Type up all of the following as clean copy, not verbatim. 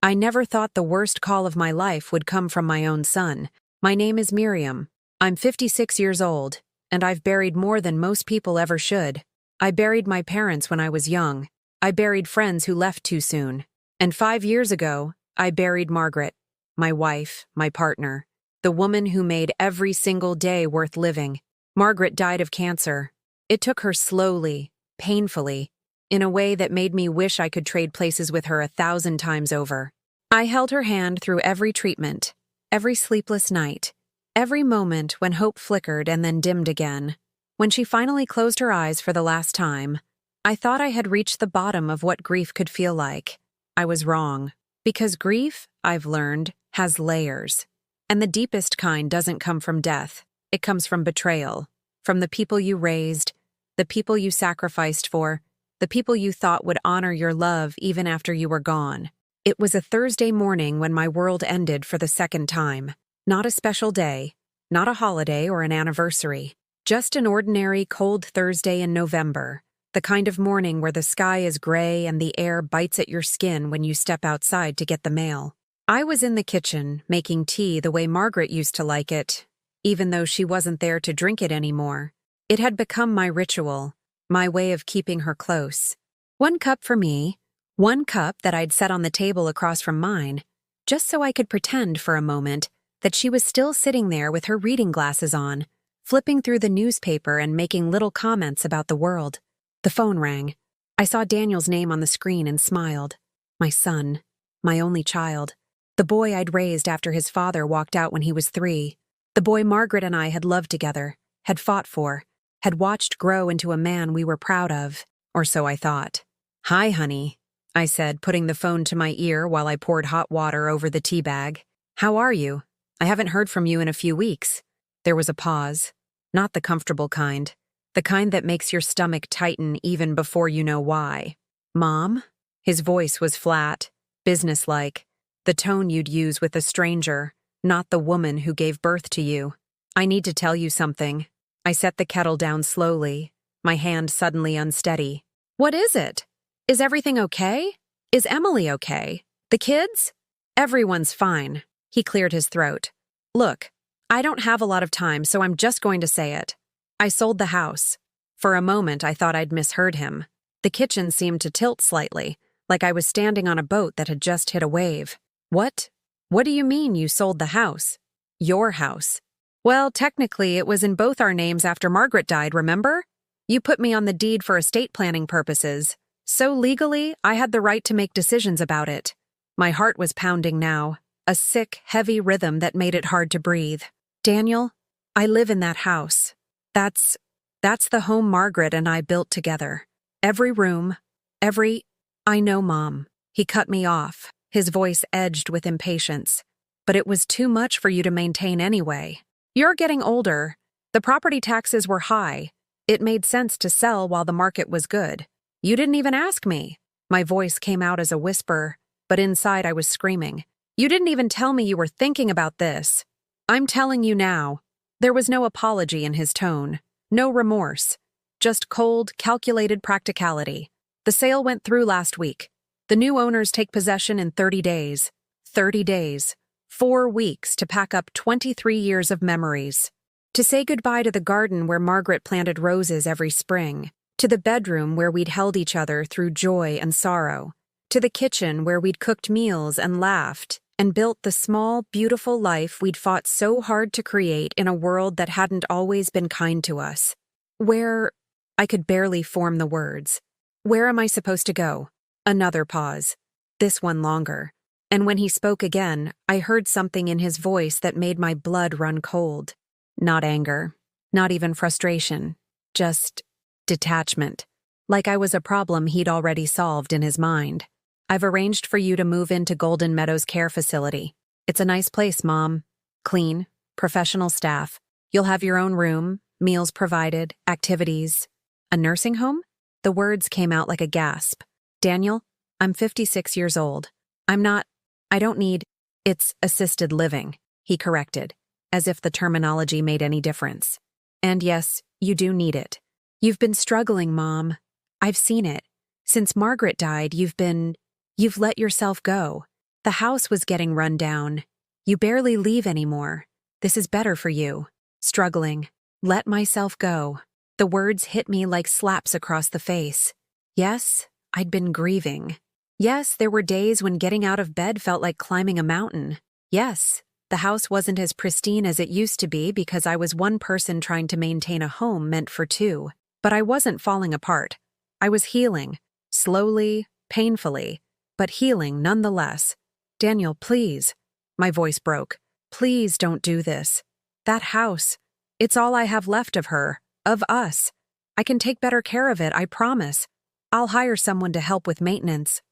I never thought the worst call of my life would come from my own son. My name is Miriam. I'm 56 years old, and I've buried more than most people ever should. I buried my parents when I was young. I buried friends who left too soon. And 5 years ago, I buried Margaret, my wife, my partner, the woman who made every single day worth living. Margaret died of cancer. It took her slowly, painfully, in a way that made me wish I could trade places with her 1,000 times over. I held her hand through every treatment, every sleepless night, every moment when hope flickered and then dimmed again. When she finally closed her eyes for the last time, I thought I had reached the bottom of what grief could feel like. I was wrong. Because grief, I've learned, has layers. And the deepest kind doesn't come from death. It comes from betrayal. From the people you raised, the people you sacrificed for, the people you thought would honor your love even after you were gone. It was a Thursday morning when my world ended for the second time. Not a special day, not a holiday or an anniversary. Just an ordinary cold Thursday in November. The kind of morning where the sky is gray and the air bites at your skin when you step outside to get the mail. I was in the kitchen, making tea the way Margaret used to like it, even though she wasn't there to drink it anymore. It had become my ritual, my way of keeping her close. 1 cup for me, 1 cup that I'd set on the table across from mine, just so I could pretend for a moment that she was still sitting there with her reading glasses on, flipping through the newspaper and making little comments about the world. The phone rang. I saw Daniel's name on the screen and smiled. My son, my only child. The boy I'd raised after his father walked out when he was 3. The boy Margaret and I had loved together, had fought for, had watched grow into a man we were proud of, or so I thought. "Hi, honey," I said, putting the phone to my ear while I poured hot water over the tea bag. "How are you? I haven't heard from you in a few weeks." There was a pause. Not the comfortable kind. The kind that makes your stomach tighten even before you know why. "Mom?" His voice was flat, businesslike, the tone you'd use with a stranger, not the woman who gave birth to you. "I need to tell you something." I set the kettle down slowly, my hand suddenly unsteady. "What is it? Is everything okay? Is Emily okay? The kids?" "Everyone's fine." He cleared his throat. "Look, I don't have a lot of time, so I'm just going to say it. I sold the house." For a moment, I thought I'd misheard him. The kitchen seemed to tilt slightly, like I was standing on a boat that had just hit a wave. "What? What do you mean you sold the house?" "Your house." "Well, technically, it was in both our names after Margaret died, remember? You put me on the deed for estate planning purposes. So legally, I had the right to make decisions about it." My heart was pounding now, a sick, heavy rhythm that made it hard to breathe. "Daniel, I live in that house. That's the home Margaret and I built together. Every room, I know, Mom." He cut me off, his voice edged with impatience. "But it was too much for you to maintain anyway. You're getting older. The property taxes were high. It made sense to sell while the market was good. You didn't even ask me." My voice came out as a whisper, but inside I was screaming. "You didn't even tell me you were thinking about this." "I'm telling you now." There was no apology in his tone, no remorse, just cold, calculated practicality. "The sale went through last week. The new owners take possession in 30 days. 30 days. 4 weeks to pack up 23 years of memories. To say goodbye to the garden where Margaret planted roses every spring, to the bedroom where we'd held each other through joy and sorrow, to the kitchen where we'd cooked meals and laughed, and built the small, beautiful life we'd fought so hard to create in a world that hadn't always been kind to us. Where—" I could barely form the words. "Where am I supposed to go?" Another pause. This one longer. And when he spoke again, I heard something in his voice that made my blood run cold. Not anger, not even frustration, just detachment. Like I was a problem he'd already solved in his mind. "I've arranged for you to move into Golden Meadows Care Facility. It's a nice place, Mom. Clean, professional staff. You'll have your own room, meals provided, activities." "A nursing home?" The words came out like a gasp. "Daniel, I'm 56 years old. I don't need— It's assisted living," he corrected, as if the terminology made any difference. "And yes, you do need it. You've been struggling, Mom. I've seen it. Since Margaret died, you've let yourself go. The house was getting run down. You barely leave anymore. This is better for you. Struggling. Let myself go. The words hit me like slaps across the face. Yes, I'd been grieving. Yes, there were days when getting out of bed felt like climbing a mountain. Yes, the house wasn't as pristine as it used to be because I was one person trying to maintain a home meant for two. But I wasn't falling apart. I was healing. Slowly, painfully, but healing nonetheless. Daniel, please. My voice broke. Please don't do this. That house. It's all I have left of her, of us. I can take better care of it, I promise. I'll hire someone to help with maintenance.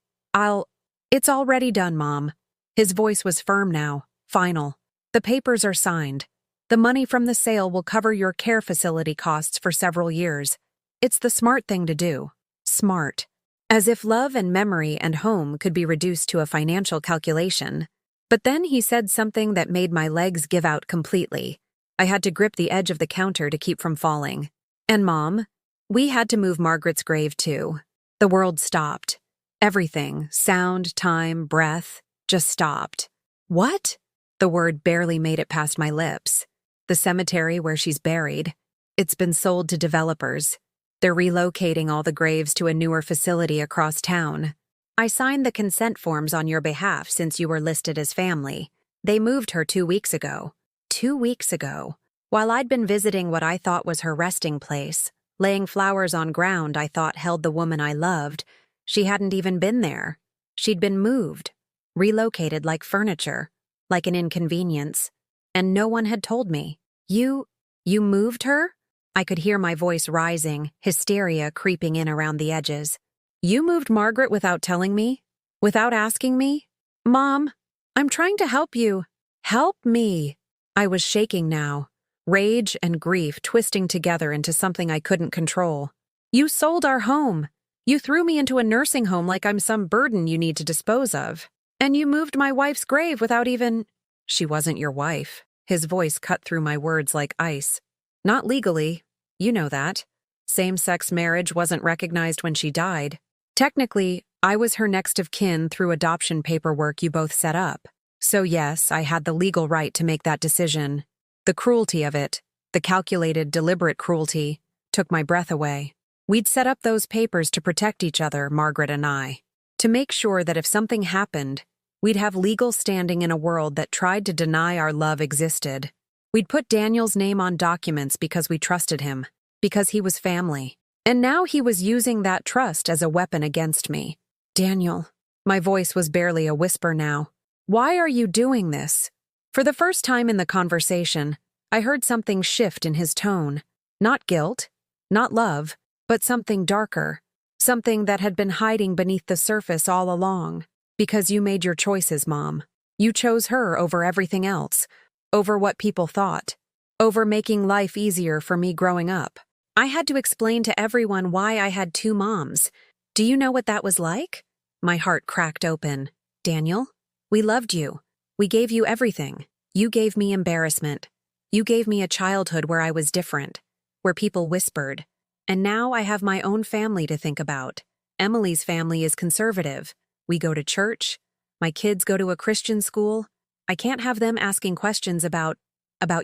It's already done, Mom. His voice was firm now, final. The papers are signed. The money from the sale will cover your care facility costs for several years. It's the smart thing to do. Smart. As if love and memory and home could be reduced to a financial calculation. But then he said something that made my legs give out completely. I had to grip the edge of the counter to keep from falling. And Mom, we had to move Margaret's grave too. The world stopped. Everything, sound, time, breath, just stopped. What? The word barely made it past my lips. The cemetery where she's buried. It's been sold to developers. They're relocating all the graves to a newer facility across town. I signed the consent forms on your behalf since you were listed as family. They moved her 2 weeks ago. 2 weeks ago. While I'd been visiting what I thought was her resting place, laying flowers on ground I thought held the woman I loved, she hadn't even been there. She'd been moved, relocated like furniture, like an inconvenience. And no one had told me. You moved her? I could hear my voice rising, hysteria creeping in around the edges. You moved Margaret without telling me? Without asking me? Mom, I'm trying to help you. Help me. I was shaking now, rage and grief twisting together into something I couldn't control. You sold our home. You threw me into a nursing home like I'm some burden you need to dispose of. And you moved my wife's grave without even— She wasn't your wife. His voice cut through my words like ice. Not legally. You know that. Same-sex marriage wasn't recognized when she died. Technically, I was her next of kin through adoption paperwork you both set up. So yes, I had the legal right to make that decision. The cruelty of it, the calculated, deliberate cruelty, took my breath away. We'd set up those papers to protect each other, Margaret and I. To make sure that if something happened, we'd have legal standing in a world that tried to deny our love existed. We'd put Daniel's name on documents because we trusted him, because he was family. And now he was using that trust as a weapon against me. Daniel, my voice was barely a whisper now. Why are you doing this? For the first time in the conversation, I heard something shift in his tone. Not guilt, not love, but something darker. Something that had been hiding beneath the surface all along. Because you made your choices, Mom. You chose her over everything else. Over what people thought. Over making life easier for me growing up. I had to explain to everyone why I had 2 moms. Do you know what that was like? My heart cracked open. Daniel, we loved you. We gave you everything. You gave me embarrassment. You gave me a childhood where I was different. Where people whispered. And now I have my own family to think about. Emily's family is conservative. We go to church. My kids go to a Christian school. I can't have them asking questions about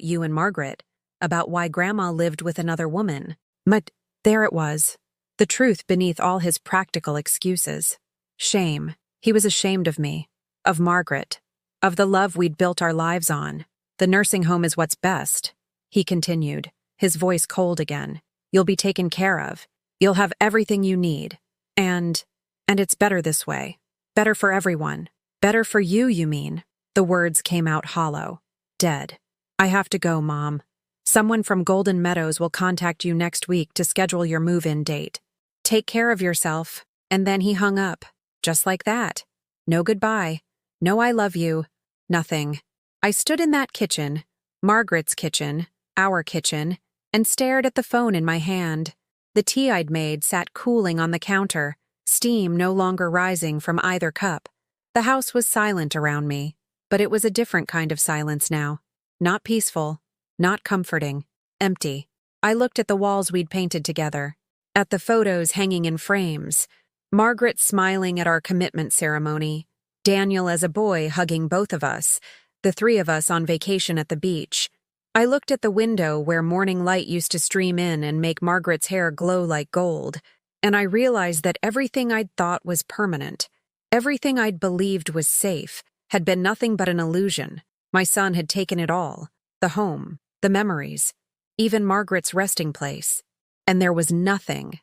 you and Margaret, about why Grandma lived with another woman. But there it was, the truth beneath all his practical excuses. Shame. He was ashamed of me, of Margaret, of the love we'd built our lives on. The nursing home is what's best, he continued, his voice cold again. You'll be taken care of. You'll have everything you need. And it's better this way. Better for everyone. Better for you, you mean? The words came out hollow. Dead. I have to go, Mom. Someone from Golden Meadows will contact you next week to schedule your move-in date. Take care of yourself. And then he hung up. Just like that. No goodbye. No I love you. Nothing. I stood in that kitchen, Margaret's kitchen, our kitchen, and stared at the phone in my hand. The tea I'd made sat cooling on the counter, steam no longer rising from either cup. The house was silent around me, but it was a different kind of silence now. Not peaceful, not comforting, empty. I looked at the walls we'd painted together, at the photos hanging in frames, Margaret smiling at our commitment ceremony, Daniel as a boy hugging both of us, the three of us on vacation at the beach. I looked at the window where morning light used to stream in and make Margaret's hair glow like gold, and I realized that everything I'd thought was permanent, everything I'd believed was safe, had been nothing but an illusion. My son had taken it all, the home, the memories, even Margaret's resting place. And there was nothing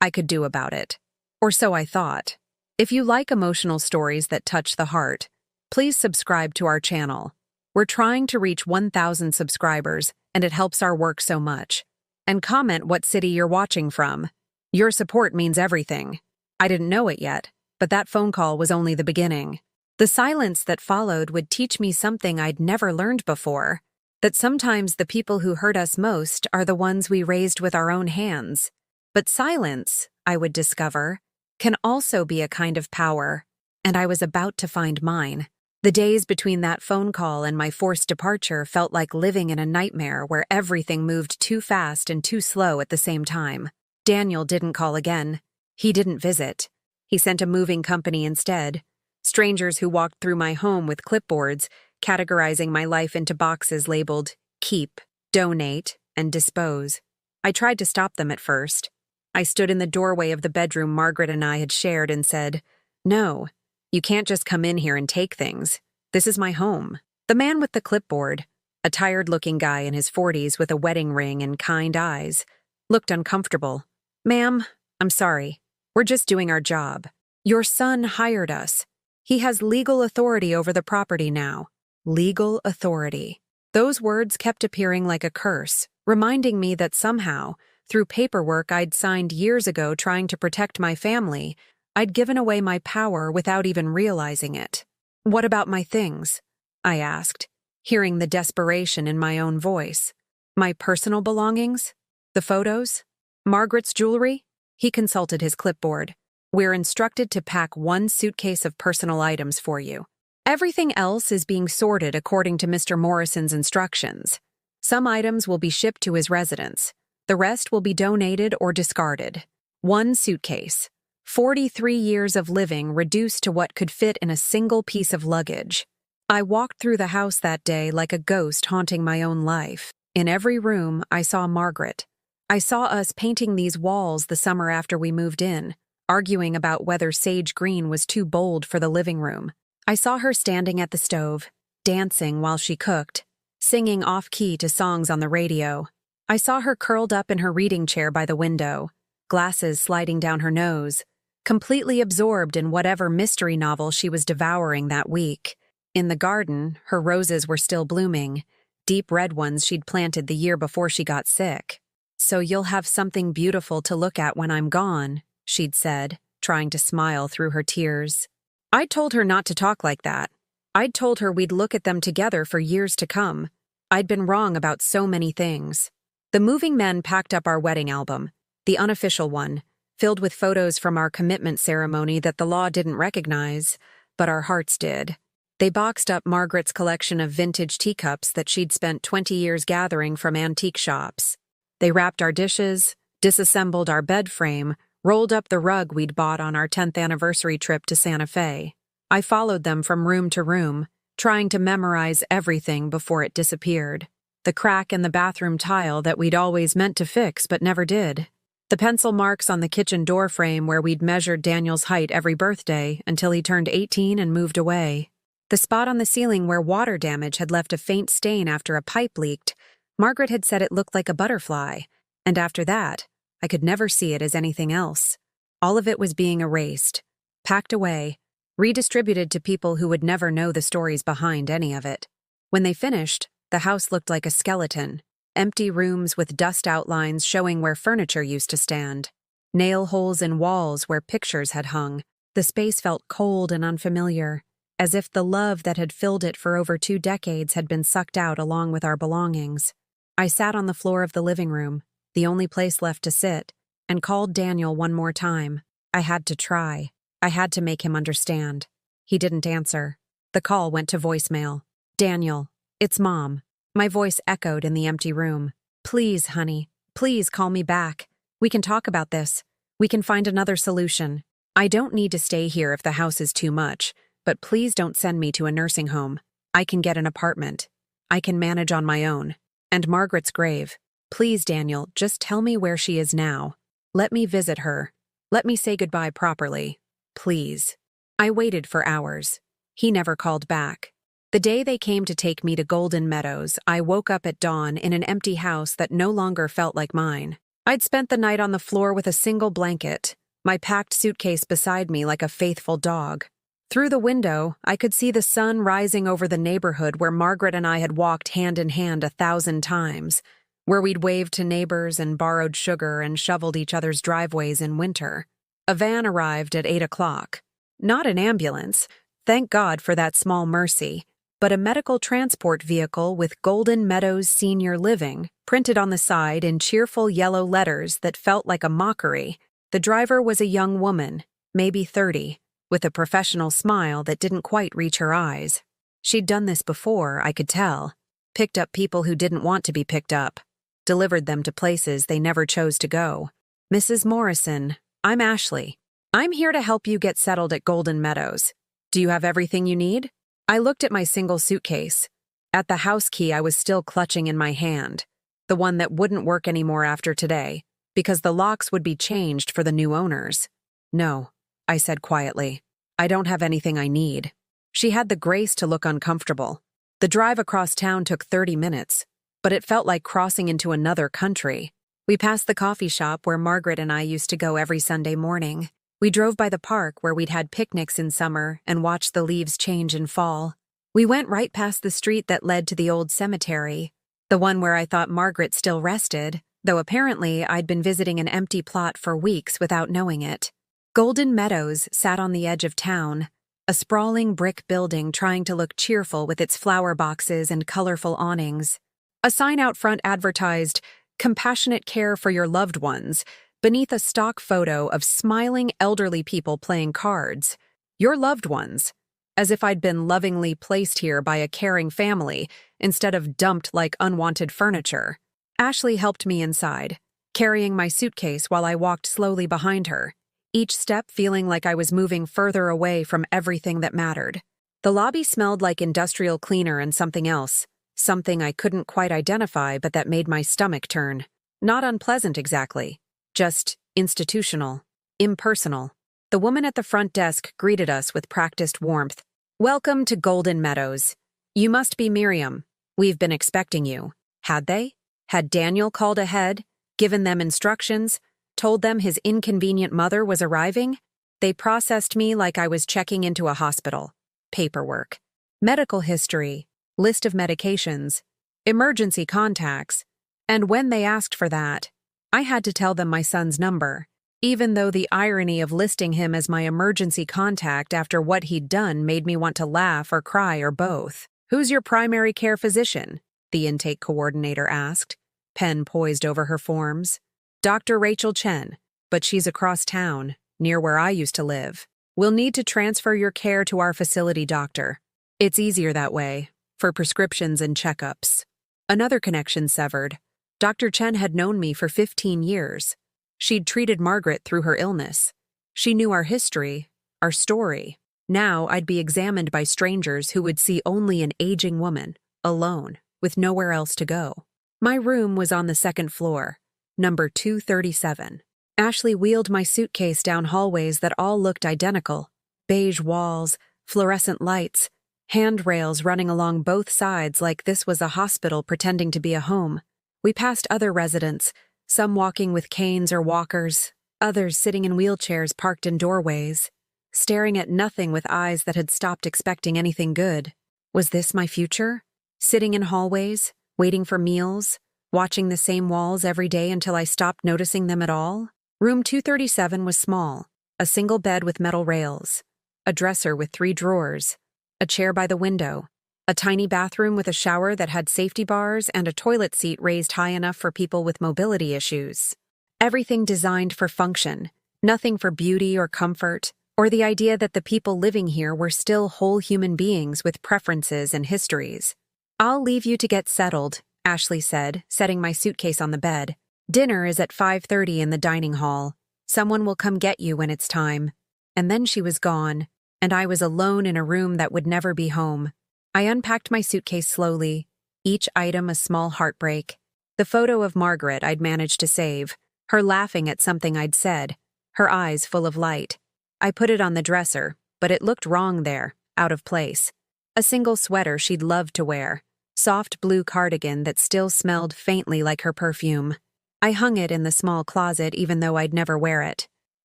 I could do about it. Or so I thought. If you like emotional stories that touch the heart, please subscribe to our channel. We're trying to reach 1,000 subscribers, and it helps our work so much. And comment what city you're watching from. Your support means everything. I didn't know it yet, but that phone call was only the beginning. The silence that followed would teach me something I'd never learned before, that sometimes the people who hurt us most are the ones we raised with our own hands. But silence, I would discover, can also be a kind of power, and I was about to find mine. The days between that phone call and my forced departure felt like living in a nightmare where everything moved too fast and too slow at the same time. Daniel didn't call again. He didn't visit. He sent a moving company instead. Strangers who walked through my home with clipboards, categorizing my life into boxes labeled keep, donate, and dispose. I tried to stop them at first. I stood in the doorway of the bedroom Margaret and I had shared and said, "No, you can't just come in here and take things. This is my home." The man with the clipboard, a tired-looking guy in his 40s with a wedding ring and kind eyes, looked uncomfortable. "Ma'am, I'm sorry. We're just doing our job. Your son hired us. He has legal authority over the property now." Legal authority. Those words kept appearing like a curse, reminding me that somehow, through paperwork I'd signed years ago trying to protect my family, I'd given away my power without even realizing it. "What about my things?" I asked, hearing the desperation in my own voice. "My personal belongings? The photos? Margaret's jewelry?" He consulted his clipboard. "We're instructed to pack one suitcase of personal items for you. Everything else is being sorted according to Mr. Morrison's instructions. Some items will be shipped to his residence. The rest will be donated or discarded. One suitcase. 43 years of living reduced to what could fit in a single piece of luggage." I walked through the house that day like a ghost haunting my own life. In every room, I saw Margaret. I saw us painting these walls the summer after we moved in, arguing about whether sage green was too bold for the living room. I saw her standing at the stove, dancing while she cooked, singing off-key to songs on the radio. I saw her curled up in her reading chair by the window, glasses sliding down her nose, completely absorbed in whatever mystery novel she was devouring that week. In the garden, her roses were still blooming, deep red ones she'd planted the year before she got sick. "So you'll have something beautiful to look at when I'm gone," she'd said, trying to smile through her tears. I'd told her not to talk like that. I'd told her we'd look at them together for years to come. I'd been wrong about so many things. The moving men packed up our wedding album, the unofficial one, filled with photos from our commitment ceremony that the law didn't recognize, but our hearts did. They boxed up Margaret's collection of vintage teacups that she'd spent 20 years gathering from antique shops. They wrapped our dishes, disassembled our bed frame, rolled up the rug we'd bought on our 10th anniversary trip to Santa Fe. I followed them from room to room, trying to memorize everything before it disappeared. The crack in the bathroom tile that we'd always meant to fix but never did. The pencil marks on the kitchen door frame where we'd measured Daniel's height every birthday until he turned 18 and moved away. The spot on the ceiling where water damage had left a faint stain after a pipe leaked. Margaret had said it looked like a butterfly, and after that, I could never see it as anything else. All of it was being erased, packed away, redistributed to people who would never know the stories behind any of it. When they finished, the house looked like a skeleton, empty rooms with dust outlines showing where furniture used to stand, nail holes in walls where pictures had hung. The space felt cold and unfamiliar, as if the love that had filled it for over 2 decades had been sucked out along with our belongings. I sat on the floor of the living room, the only place left to sit, and called Daniel one more time. I had to try. I had to make him understand. He didn't answer. The call went to voicemail. "Daniel, it's Mom." My voice echoed in the empty room. "Please, honey, please call me back. We can talk about this. We can find another solution." I don't need to stay here if the house is too much, but please don't send me to a nursing home. I can get an apartment. I can manage on my own. And Margaret's grave. Please, Daniel, just tell me where she is now. Let me visit her. Let me say goodbye properly. Please. I waited for hours. He never called back. The day they came to take me to Golden Meadows, I woke up at dawn in an empty house that no longer felt like mine. I'd spent the night on the floor with a single blanket, my packed suitcase beside me like a faithful dog. Through the window, I could see the sun rising over the neighborhood where Margaret and I had walked hand in hand 1,000 times, where we'd waved to neighbors and borrowed sugar and shoveled each other's driveways in winter. A van arrived at 8 o'clock. Not an ambulance, thank God for that small mercy, but a medical transport vehicle with Golden Meadows Senior Living printed on the side in cheerful yellow letters that felt like a mockery. The driver was a young woman, maybe 30, with a professional smile that didn't quite reach her eyes. She'd done this before, I could tell. Picked up people who didn't want to be picked up. Delivered them to places they never chose to go. Mrs. Morrison, I'm Ashley. I'm here to help you get settled at Golden Meadows. Do you have everything you need? I looked at my single suitcase. At the house key I was still clutching in my hand, the one that wouldn't work anymore after today, because the locks would be changed for the new owners. No, I said quietly. I don't have anything I need. She had the grace to look uncomfortable. The drive across town took 30 minutes, but it felt like crossing into another country. We passed the coffee shop where Margaret and I used to go every Sunday morning. We drove by the park where we'd had picnics in summer and watched the leaves change in fall. We went right past the street that led to the old cemetery, the one where I thought Margaret still rested, though apparently I'd been visiting an empty plot for weeks without knowing it. Golden Meadows sat on the edge of town, a sprawling brick building trying to look cheerful with its flower boxes and colorful awnings. A sign out front advertised, "Compassionate care for your loved ones," beneath a stock photo of smiling elderly people playing cards. Your loved ones. As if I'd been lovingly placed here by a caring family, instead of dumped like unwanted furniture. Ashley helped me inside, carrying my suitcase while I walked slowly behind her, each step feeling like I was moving further away from everything that mattered. The lobby smelled like industrial cleaner and something else, something I couldn't quite identify but that made my stomach turn. Not unpleasant exactly, just institutional, impersonal. The woman at the front desk greeted us with practiced warmth. "Welcome to Golden Meadows. You must be Miriam. We've been expecting you." Had they? Had Daniel called ahead, given them instructions, told them his inconvenient mother was arriving? They processed me like I was checking into a hospital. Paperwork. Medical history. List of medications. Emergency contacts. And when they asked for that, I had to tell them my son's number, even though the irony of listing him as my emergency contact after what he'd done made me want to laugh or cry or both. "Who's your primary care physician?" the intake coordinator asked, pen poised over her forms. "Dr. Rachel Chen, but she's across town, near where I used to live. We'll need to transfer your care to our facility doctor. It's easier that way, for prescriptions and checkups." Another connection severed. Dr. Chen had known me for 15 years. She'd treated Margaret through her illness. She knew our history, our story. Now I'd be examined by strangers who would see only an aging woman, alone, with nowhere else to go. My room was on the second floor, number 237. Ashley wheeled my suitcase down hallways that all looked identical. Beige walls, fluorescent lights, handrails running along both sides like this was a hospital pretending to be a home. We passed other residents, some walking with canes or walkers, others sitting in wheelchairs parked in doorways, staring at nothing with eyes that had stopped expecting anything good. Was this my future? Sitting in hallways, waiting for meals, watching the same walls every day until I stopped noticing them at all? Room 237 was small, a single bed with metal rails, a dresser with 3 drawers, a chair by the window, a tiny bathroom with a shower that had safety bars and a toilet seat raised high enough for people with mobility issues. Everything designed for function, nothing for beauty or comfort, or the idea that the people living here were still whole human beings with preferences and histories. "I'll leave you to get settled," Ashley said, setting my suitcase on the bed. "Dinner is at 5:30 in the dining hall. Someone will come get you when it's time." And then she was gone, and I was alone in a room that would never be home. I unpacked my suitcase slowly, each item a small heartbreak. The photo of Margaret I'd managed to save, her laughing at something I'd said, her eyes full of light. I put it on the dresser, but it looked wrong there, out of place. A single sweater she'd loved to wear, soft blue cardigan that still smelled faintly like her perfume. I hung it in the small closet even though I'd never wear it.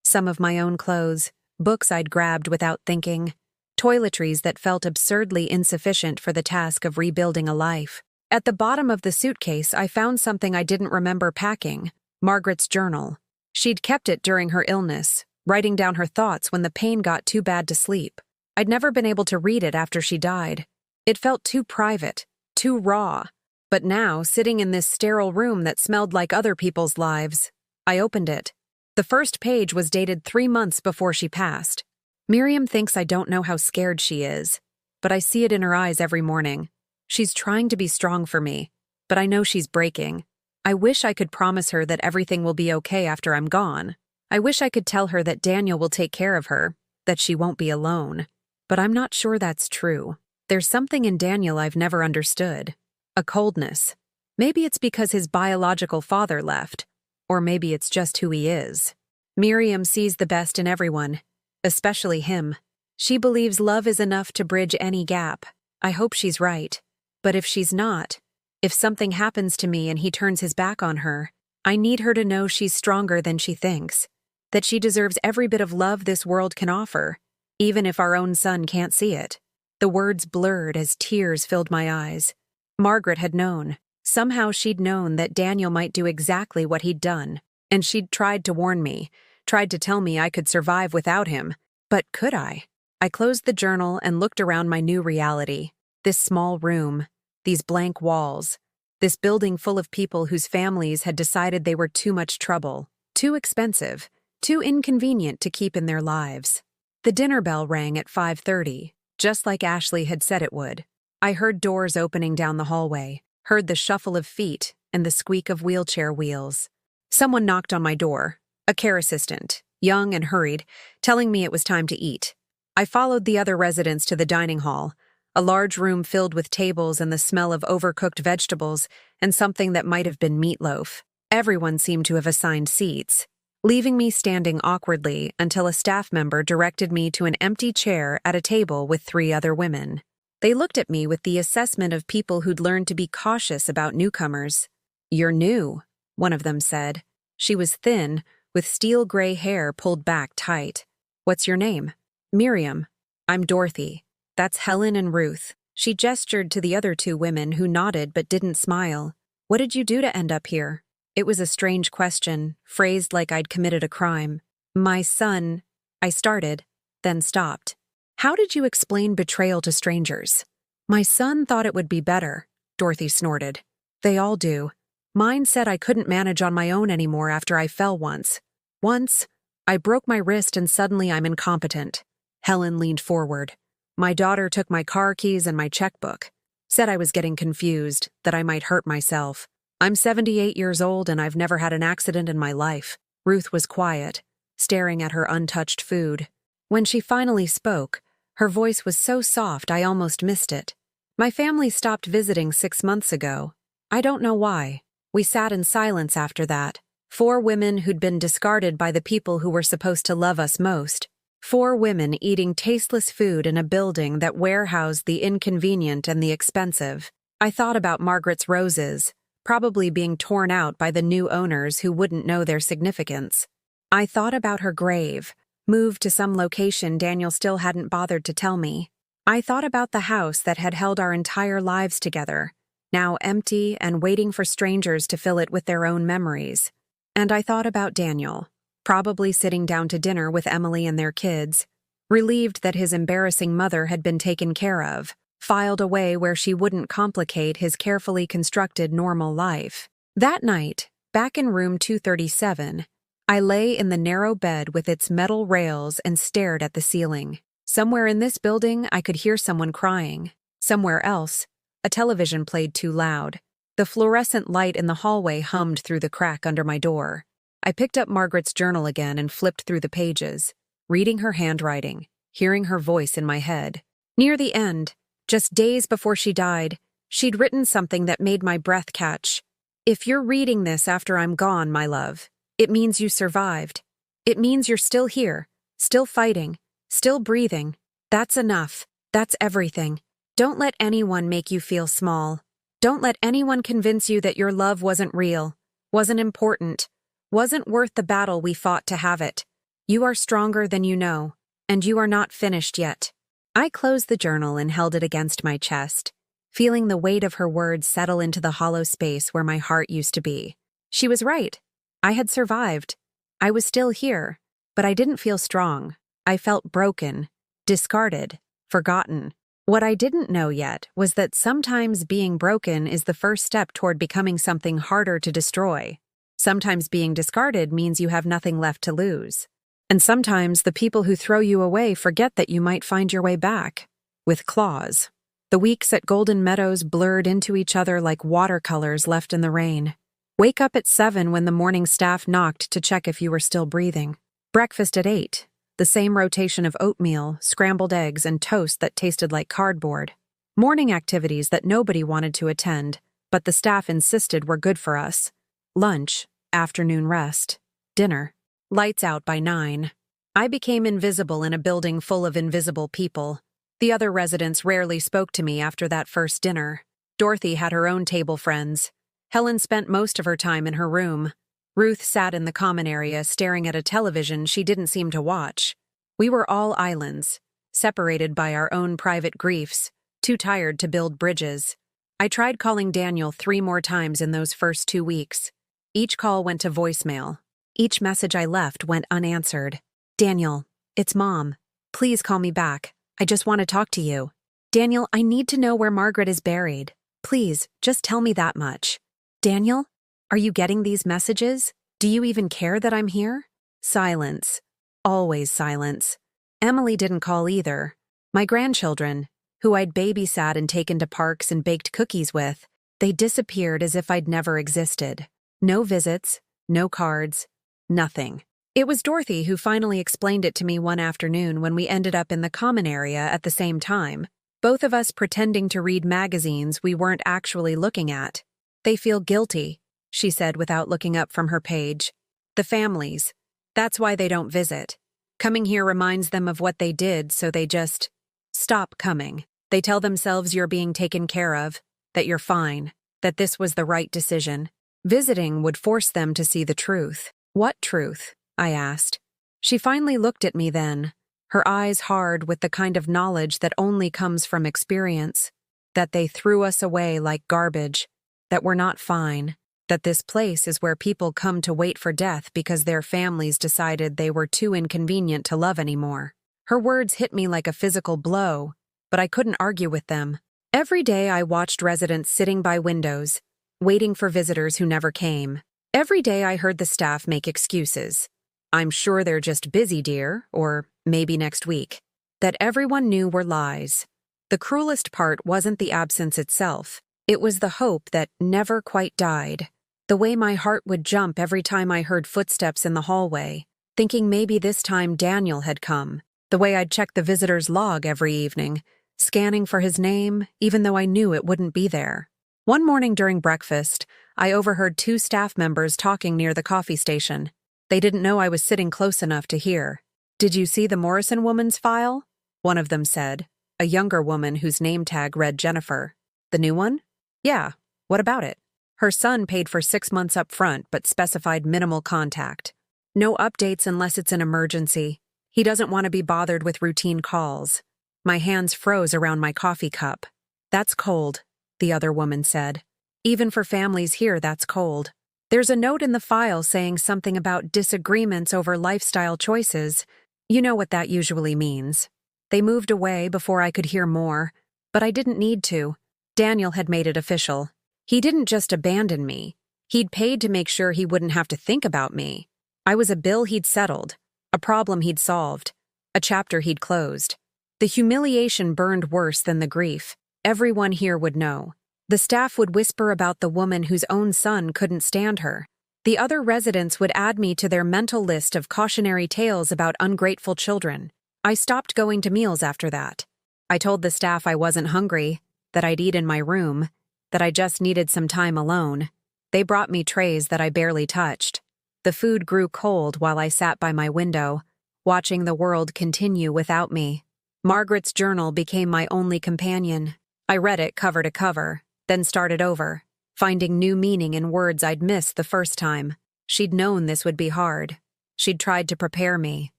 Some of my own clothes, books I'd grabbed without thinking, toiletries that felt absurdly insufficient for the task of rebuilding a life. At the bottom of the suitcase, I found something I didn't remember packing, Margaret's journal. She'd kept it during her illness, writing down her thoughts when the pain got too bad to sleep. I'd never been able to read it after she died. It felt too private, too raw. But now, sitting in this sterile room that smelled like other people's lives, I opened it. The first page was dated 3 months before she passed. Miriam thinks I don't know how scared she is, but I see it in her eyes every morning. She's trying to be strong for me, but I know she's breaking. I wish I could promise her that everything will be okay after I'm gone. I wish I could tell her that Daniel will take care of her, that she won't be alone. But I'm not sure that's true. There's something in Daniel I've never understood. A coldness. Maybe it's because his biological father left, or maybe it's just who he is. Miriam sees the best in everyone, especially him. She believes love is enough to bridge any gap. I hope she's right. But if she's not, if something happens to me and he turns his back on her, I need her to know she's stronger than she thinks, that she deserves every bit of love this world can offer, even if our own son can't see it. The words blurred as tears filled my eyes. Margaret had known. Somehow she'd known that Daniel might do exactly what he'd done, and she'd tried to warn me, tried to tell me I could survive without him. But could I? I closed the journal and looked around my new reality. This small room, these blank walls, this building full of people whose families had decided they were too much trouble, too expensive, too inconvenient to keep in their lives. The dinner bell rang at 5:30, just like Ashley had said it would. I heard doors opening down the hallway, heard the shuffle of feet and the squeak of wheelchair wheels. Someone knocked on my door, a care assistant, young and hurried, telling me it was time to eat. I followed the other residents to the dining hall, a large room filled with tables and the smell of overcooked vegetables and something that might have been meatloaf. Everyone seemed to have assigned seats, leaving me standing awkwardly until a staff member directed me to an empty chair at a table with 3 other women. They looked at me with the assessment of people who'd learned to be cautious about newcomers. "You're new," one of them said. She was thin, with steel gray hair pulled back tight. "What's your name?" "Miriam." "I'm Dorothy. That's Helen and Ruth." She gestured to the other 2 women who nodded but didn't smile. "What did you do to end up here?" It was a strange question, phrased like I'd committed a crime. "My son," I started, then stopped. "How did you explain betrayal to strangers?" "My son thought it would be better," Dorothy snorted. "They all do. Mine said I couldn't manage on my own anymore after I fell once. Once, I broke my wrist and suddenly I'm incompetent." Helen leaned forward. "My daughter took my car keys and my checkbook. Said I was getting confused, that I might hurt myself. I'm 78 years old and I've never had an accident in my life." Ruth was quiet, staring at her untouched food. When she finally spoke, her voice was so soft I almost missed it. "My family stopped visiting 6 months ago. I don't know why." We sat in silence after that. 4 women who'd been discarded by the people who were supposed to love us most. 4 women eating tasteless food in a building that warehoused the inconvenient and the expensive. I thought about Margaret's roses, probably being torn out by the new owners who wouldn't know their significance. I thought about her grave, moved to some location Daniel still hadn't bothered to tell me. I thought about the house that had held our entire lives together, now empty and waiting for strangers to fill it with their own memories. And I thought about Daniel, probably sitting down to dinner with Emily and their kids, relieved that his embarrassing mother had been taken care of, filed away where she wouldn't complicate his carefully constructed normal life. That night, back in room 237, I lay in the narrow bed with its metal rails and stared at the ceiling. Somewhere in this building, I could hear someone crying. Somewhere else, a television played too loud. The fluorescent light in the hallway hummed through the crack under my door. I picked up Margaret's journal again and flipped through the pages, reading her handwriting, hearing her voice in my head. Near the end, just days before she died, she'd written something that made my breath catch. If you're reading this after I'm gone, my love, it means you survived. It means you're still here, still fighting, still breathing. That's enough. That's everything. Don't let anyone make you feel small. Don't let anyone convince you that your love wasn't real, wasn't important, wasn't worth the battle we fought to have it. You are stronger than you know, and you are not finished yet. I closed the journal and held it against my chest, feeling the weight of her words settle into the hollow space where my heart used to be. She was right. I had survived. I was still here, but I didn't feel strong. I felt broken, discarded, forgotten. What I didn't know yet was that sometimes being broken is the first step toward becoming something harder to destroy. Sometimes being discarded means you have nothing left to lose. And sometimes the people who throw you away forget that you might find your way back, with claws. The weeks at Golden Meadows blurred into each other like watercolors left in the rain. Wake up at 7 when the morning staff knocked to check if you were still breathing. Breakfast at 8. The same rotation of oatmeal, scrambled eggs, and toast that tasted like cardboard. Morning activities that nobody wanted to attend, but the staff insisted were good for us. Lunch, afternoon rest, dinner. Lights out by 9. I became invisible in a building full of invisible people. The other residents rarely spoke to me after that first dinner. Dorothy had her own table friends. Helen spent most of her time in her room. Ruth sat in the common area staring at a television she didn't seem to watch. We were all islands, separated by our own private griefs, too tired to build bridges. I tried calling Daniel 3 more times in those first 2 weeks. Each call went to voicemail. Each message I left went unanswered. Daniel, it's Mom. Please call me back. I just want to talk to you. Daniel, I need to know where Margaret is buried. Please, just tell me that much. Daniel? Are you getting these messages? Do you even care that I'm here? Silence. Always silence. Emily didn't call either. My grandchildren, who I'd babysat and taken to parks and baked cookies with, they disappeared as if I'd never existed. No visits, no cards, nothing. It was Dorothy who finally explained it to me one afternoon when we ended up in the common area at the same time, both of us pretending to read magazines we weren't actually looking at. They feel guilty, she said without looking up from her page. The families. That's why they don't visit. Coming here reminds them of what they did, so they just stop coming. They tell themselves you're being taken care of, that you're fine, that this was the right decision. Visiting would force them to see the truth. What truth? I asked. She finally looked at me then, her eyes hard with the kind of knowledge that only comes from experience, that they threw us away like garbage, that we're not fine, that this place is where people come to wait for death because their families decided they were too inconvenient to love anymore. Her words hit me like a physical blow, but I couldn't argue with them. Every day I watched residents sitting by windows, waiting for visitors who never came. Every day I heard the staff make excuses. I'm sure they're just busy, dear, or maybe next week. That everyone knew were lies. The cruelest part wasn't the absence itself. It was the hope that never quite died. The way my heart would jump every time I heard footsteps in the hallway, thinking maybe this time Daniel had come. The way I'd check the visitor's log every evening, scanning for his name, even though I knew it wouldn't be there. One morning during breakfast, I overheard 2 staff members talking near the coffee station. They didn't know I was sitting close enough to hear. "Did you see the Morrison woman's file?" one of them said, a younger woman whose name tag read Jennifer. "The new one?" "Yeah. What about it?" Her son paid for 6 months up front but specified minimal contact. No updates unless it's an emergency. He doesn't want to be bothered with routine calls. My hands froze around my coffee cup. "That's cold," the other woman said. "Even for families here, that's cold. There's a note in the file saying something about disagreements over lifestyle choices. You know what that usually means." They moved away before I could hear more, but I didn't need to. Daniel had made it official. He didn't just abandon me. He'd paid to make sure he wouldn't have to think about me. I was a bill he'd settled, a problem he'd solved, a chapter he'd closed. The humiliation burned worse than the grief. Everyone here would know. The staff would whisper about the woman whose own son couldn't stand her. The other residents would add me to their mental list of cautionary tales about ungrateful children. I stopped going to meals after that. I told the staff I wasn't hungry, that I'd eat in my room, that I just needed some time alone. They brought me trays that I barely touched. The food grew cold while I sat by my window, watching the world continue without me. Margaret's journal became my only companion. I read it cover to cover, then started over, finding new meaning in words I'd missed the first time. She'd known this would be hard. She'd tried to prepare me.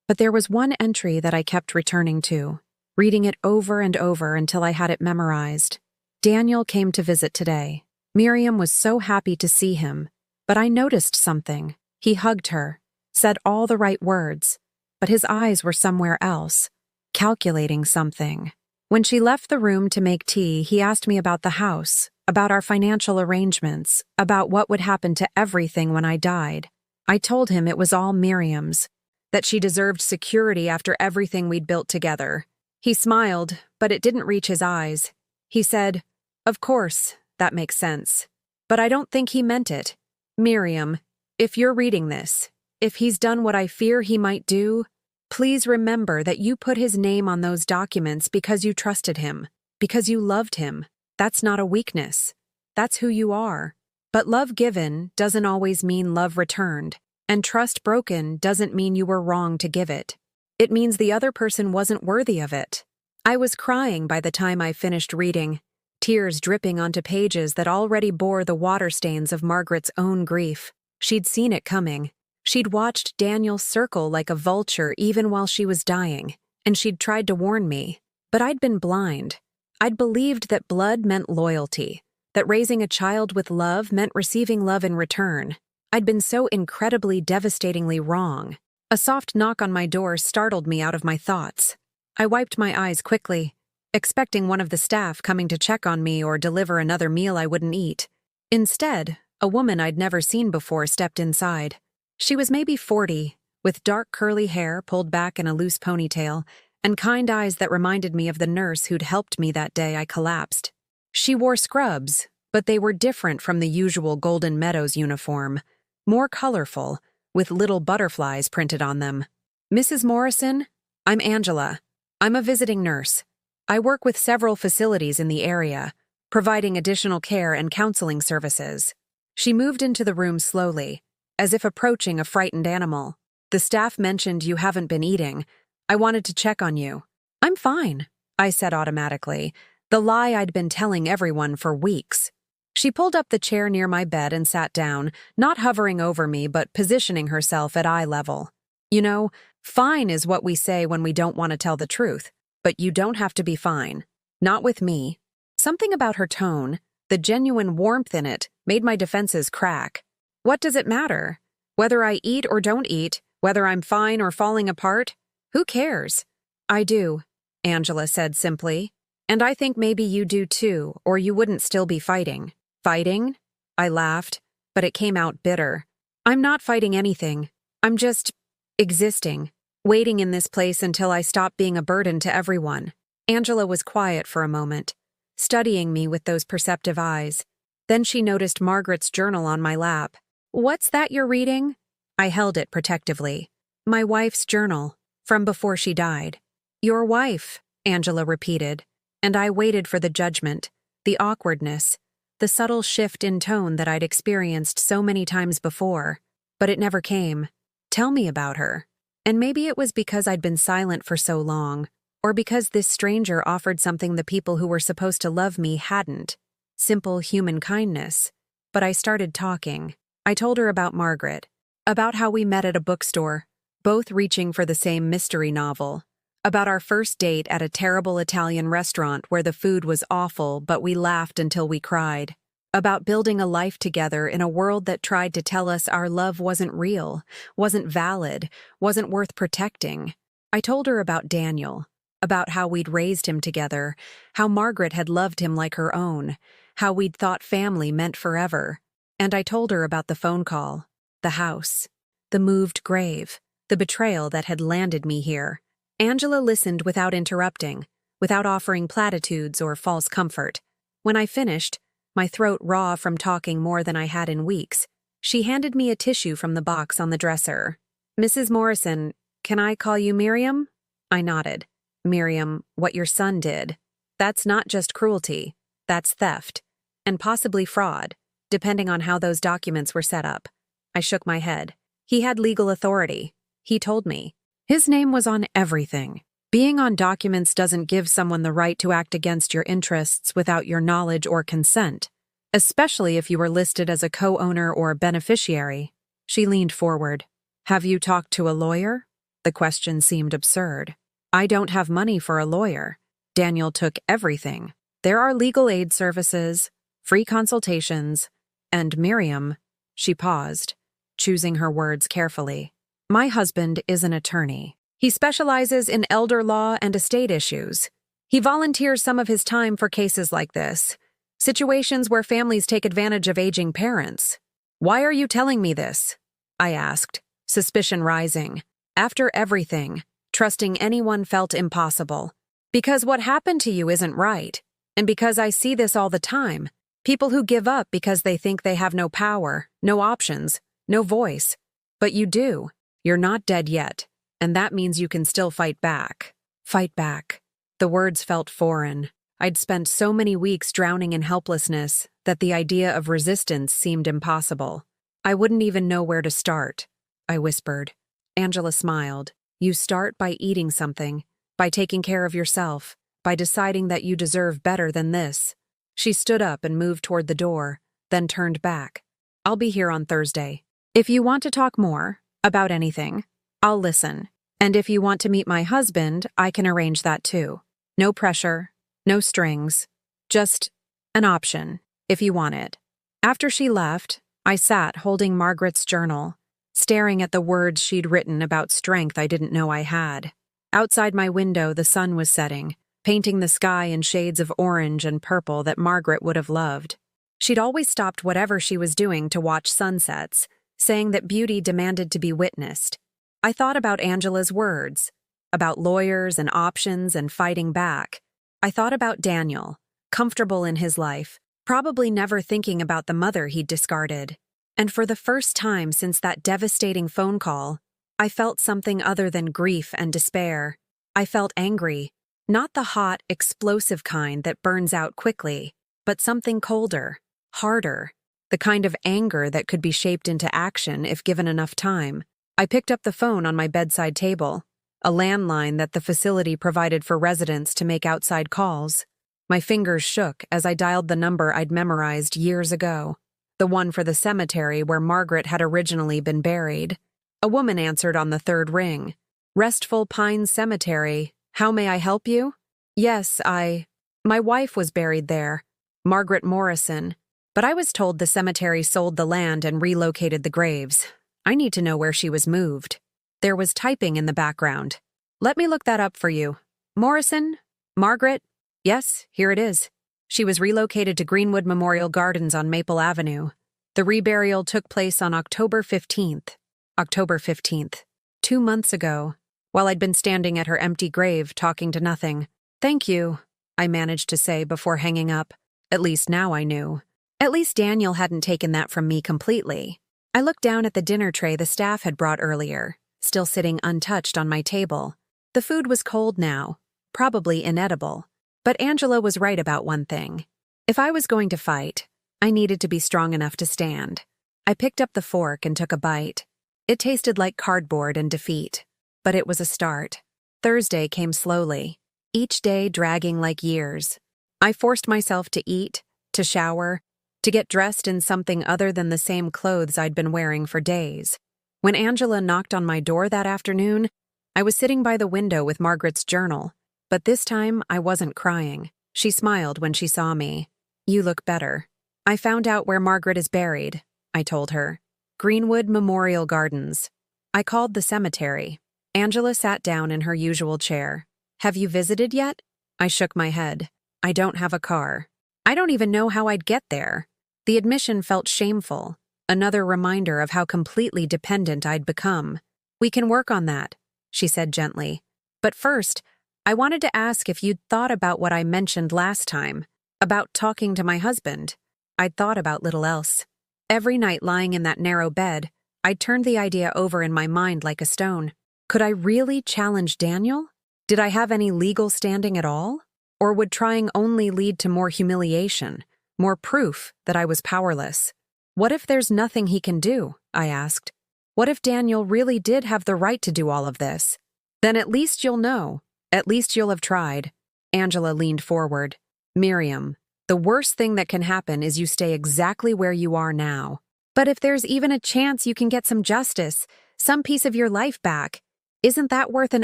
But there was one entry that I kept returning to, reading it over and over until I had it memorized. Daniel came to visit today. Miriam was so happy to see him, but I noticed something. He hugged her, said all the right words, but his eyes were somewhere else, calculating something. When she left the room to make tea, he asked me about the house, about our financial arrangements, about what would happen to everything when I died. I told him it was all Miriam's, that she deserved security after everything we'd built together. He smiled, but it didn't reach his eyes. He said, "Of course, that makes sense." But I don't think he meant it. Miriam, if you're reading this, if he's done what I fear he might do, please remember that you put his name on those documents because you trusted him, because you loved him. That's not a weakness. That's who you are. But love given doesn't always mean love returned, and trust broken doesn't mean you were wrong to give it. It means the other person wasn't worthy of it. I was crying by the time I finished reading, tears dripping onto pages that already bore the water stains of Margaret's own grief. She'd seen it coming. She'd watched Daniel circle like a vulture even while she was dying, and she'd tried to warn me. But I'd been blind. I'd believed that blood meant loyalty, that raising a child with love meant receiving love in return. I'd been so incredibly, devastatingly wrong. A soft knock on my door startled me out of my thoughts. I wiped my eyes quickly, expecting one of the staff coming to check on me or deliver another meal I wouldn't eat. Instead, a woman I'd never seen before stepped inside. She was maybe 40, with dark curly hair pulled back in a loose ponytail, and kind eyes that reminded me of the nurse who'd helped me that day I collapsed. She wore scrubs, but they were different from the usual Golden Meadows uniform, more colorful, with little butterflies printed on them. "Mrs. Morrison, I'm Angela. I'm a visiting nurse. I work with several facilities in the area, providing additional care and counseling services." She moved into the room slowly, as if approaching a frightened animal. "The staff mentioned you haven't been eating. I wanted to check on you." "I'm fine," I said automatically, the lie I'd been telling everyone for weeks. She pulled up the chair near my bed and sat down, not hovering over me but positioning herself at eye level. "You know, fine is what we say when we don't want to tell the truth, but you don't have to be fine. Not with me." Something about her tone, the genuine warmth in it, made my defenses crack. "What does it matter? Whether I eat or don't eat, whether I'm fine or falling apart? Who cares?" "I do," Angela said simply. "And I think maybe you do too, or you wouldn't still be fighting." "Fighting?" I laughed, but it came out bitter. "I'm not fighting anything. I'm just existing, waiting in this place until I stop being a burden to everyone." Angela was quiet for a moment, studying me with those perceptive eyes. Then she noticed Margaret's journal on my lap. "What's that you're reading?" I held it protectively. "My wife's journal, from before she died." "Your wife," Angela repeated, and I waited for the judgment, the awkwardness, the subtle shift in tone that I'd experienced so many times before. But it never came. "Tell me about her." And maybe it was because I'd been silent for so long, or because this stranger offered something the people who were supposed to love me hadn't. Simple human kindness. But I started talking. I told her about Margaret, about how we met at a bookstore, both reaching for the same mystery novel, about our first date at a terrible Italian restaurant where the food was awful but we laughed until we cried, about building a life together in a world that tried to tell us our love wasn't real, wasn't valid, wasn't worth protecting. I told her about Daniel, about how we'd raised him together, how Margaret had loved him like her own, how we'd thought family meant forever. And I told her about the phone call, the house, the moved grave, the betrayal that had landed me here. Angela listened without interrupting, without offering platitudes or false comfort. When I finished, my throat raw from talking more than I had in weeks, She handed me a tissue from the box on the dresser. "Mrs. Morrison, can I call you Miriam?" I nodded. "Miriam, what your son did. That's not just cruelty. That's theft. And possibly fraud, depending on how those documents were set up." I shook my head. "He had legal authority. He told me. His name was on everything. Being on documents doesn't give someone the right to act against your interests without your knowledge or consent, especially if you were listed as a co-owner or beneficiary." She leaned forward. "Have you talked to a lawyer?" The question seemed absurd. "I don't have money for a lawyer. Daniel took everything. There are legal aid services, free consultations, and Miriam." She paused, choosing her words carefully. "My husband is an attorney. He specializes in elder law and estate issues. He volunteers some of his time for cases like this, situations where families take advantage of aging parents." "Why are you telling me this?" I asked, suspicion rising. After everything, trusting anyone felt impossible. "Because what happened to you isn't right, and because I see this all the time. People who give up because they think they have no power, no options, no voice. But you do. You're not dead yet, and that means you can still fight back." Fight back. The words felt foreign. I'd spent so many weeks drowning in helplessness that the idea of resistance seemed impossible. "I wouldn't even know where to start," I whispered. Angela smiled. "You start by eating something, by taking care of yourself, by deciding that you deserve better than this." She stood up and moved toward the door, then turned back. "I'll be here on Thursday. If you want to talk more, about anything, I'll listen. And if you want to meet my husband, I can arrange that too. No pressure, no strings. Just an option, if you want it." After she left, I sat holding Margaret's journal, staring at the words she'd written about strength I didn't know I had. Outside my window, the sun was setting, painting the sky in shades of orange and purple that Margaret would have loved. She'd always stopped whatever she was doing to watch sunsets, saying that beauty demanded to be witnessed. I thought about Angela's words, about lawyers and options and fighting back. I thought about Daniel, comfortable in his life, probably never thinking about the mother he'd discarded. And for the first time since that devastating phone call, I felt something other than grief and despair. I felt angry, not the hot, explosive kind that burns out quickly, but something colder, harder, the kind of anger that could be shaped into action if given enough time. I picked up the phone on my bedside table, a landline that the facility provided for residents to make outside calls. My fingers shook as I dialed the number I'd memorized years ago, the one for the cemetery where Margaret had originally been buried. A woman answered on the third ring. "Restful Pines Cemetery. How may I help you?" "Yes, my wife was buried there, Margaret Morrison, but I was told the cemetery sold the land and relocated the graves. I need to know where she was moved." There was typing in the background. "Let me look that up for you. Morrison? Margaret? Yes, here it is. She was relocated to Greenwood Memorial Gardens on Maple Avenue. The reburial took place on October 15th. October 15th. 2 months ago, while I'd been standing at her empty grave talking to nothing. "Thank you," I managed to say before hanging up. At least now I knew. At least Daniel hadn't taken that from me completely. I looked down at the dinner tray the staff had brought earlier, still sitting untouched on my table. The food was cold now, probably inedible. But Angela was right about one thing. If I was going to fight, I needed to be strong enough to stand. I picked up the fork and took a bite. It tasted like cardboard and defeat, but it was a start. Thursday came slowly, each day dragging like years. I forced myself to eat, to shower, to get dressed in something other than the same clothes I'd been wearing for days. When Angela knocked on my door that afternoon, I was sitting by the window with Margaret's journal, but this time I wasn't crying. She smiled when she saw me. "You look better. I found out where Margaret is buried," I told her. "Greenwood Memorial Gardens." I called the cemetery. Angela sat down in her usual chair. "Have you visited yet?" I shook my head. "I don't have a car. I don't even know how I'd get there." The admission felt shameful, another reminder of how completely dependent I'd become. "We can work on that," she said gently. "But first, I wanted to ask if you'd thought about what I mentioned last time, about talking to my husband." I'd thought about little else. Every night lying in that narrow bed, I turned the idea over in my mind like a stone. Could I really challenge Daniel? Did I have any legal standing at all? Or would trying only lead to more humiliation, more proof that I was powerless? What if there's nothing he can do? I asked. What if Daniel really did have the right to do all of this? Then at least you'll know. At least you'll have tried. Angela leaned forward. Miriam, the worst thing that can happen is you stay exactly where you are now. But if there's even a chance you can get some justice, some piece of your life back, isn't that worth an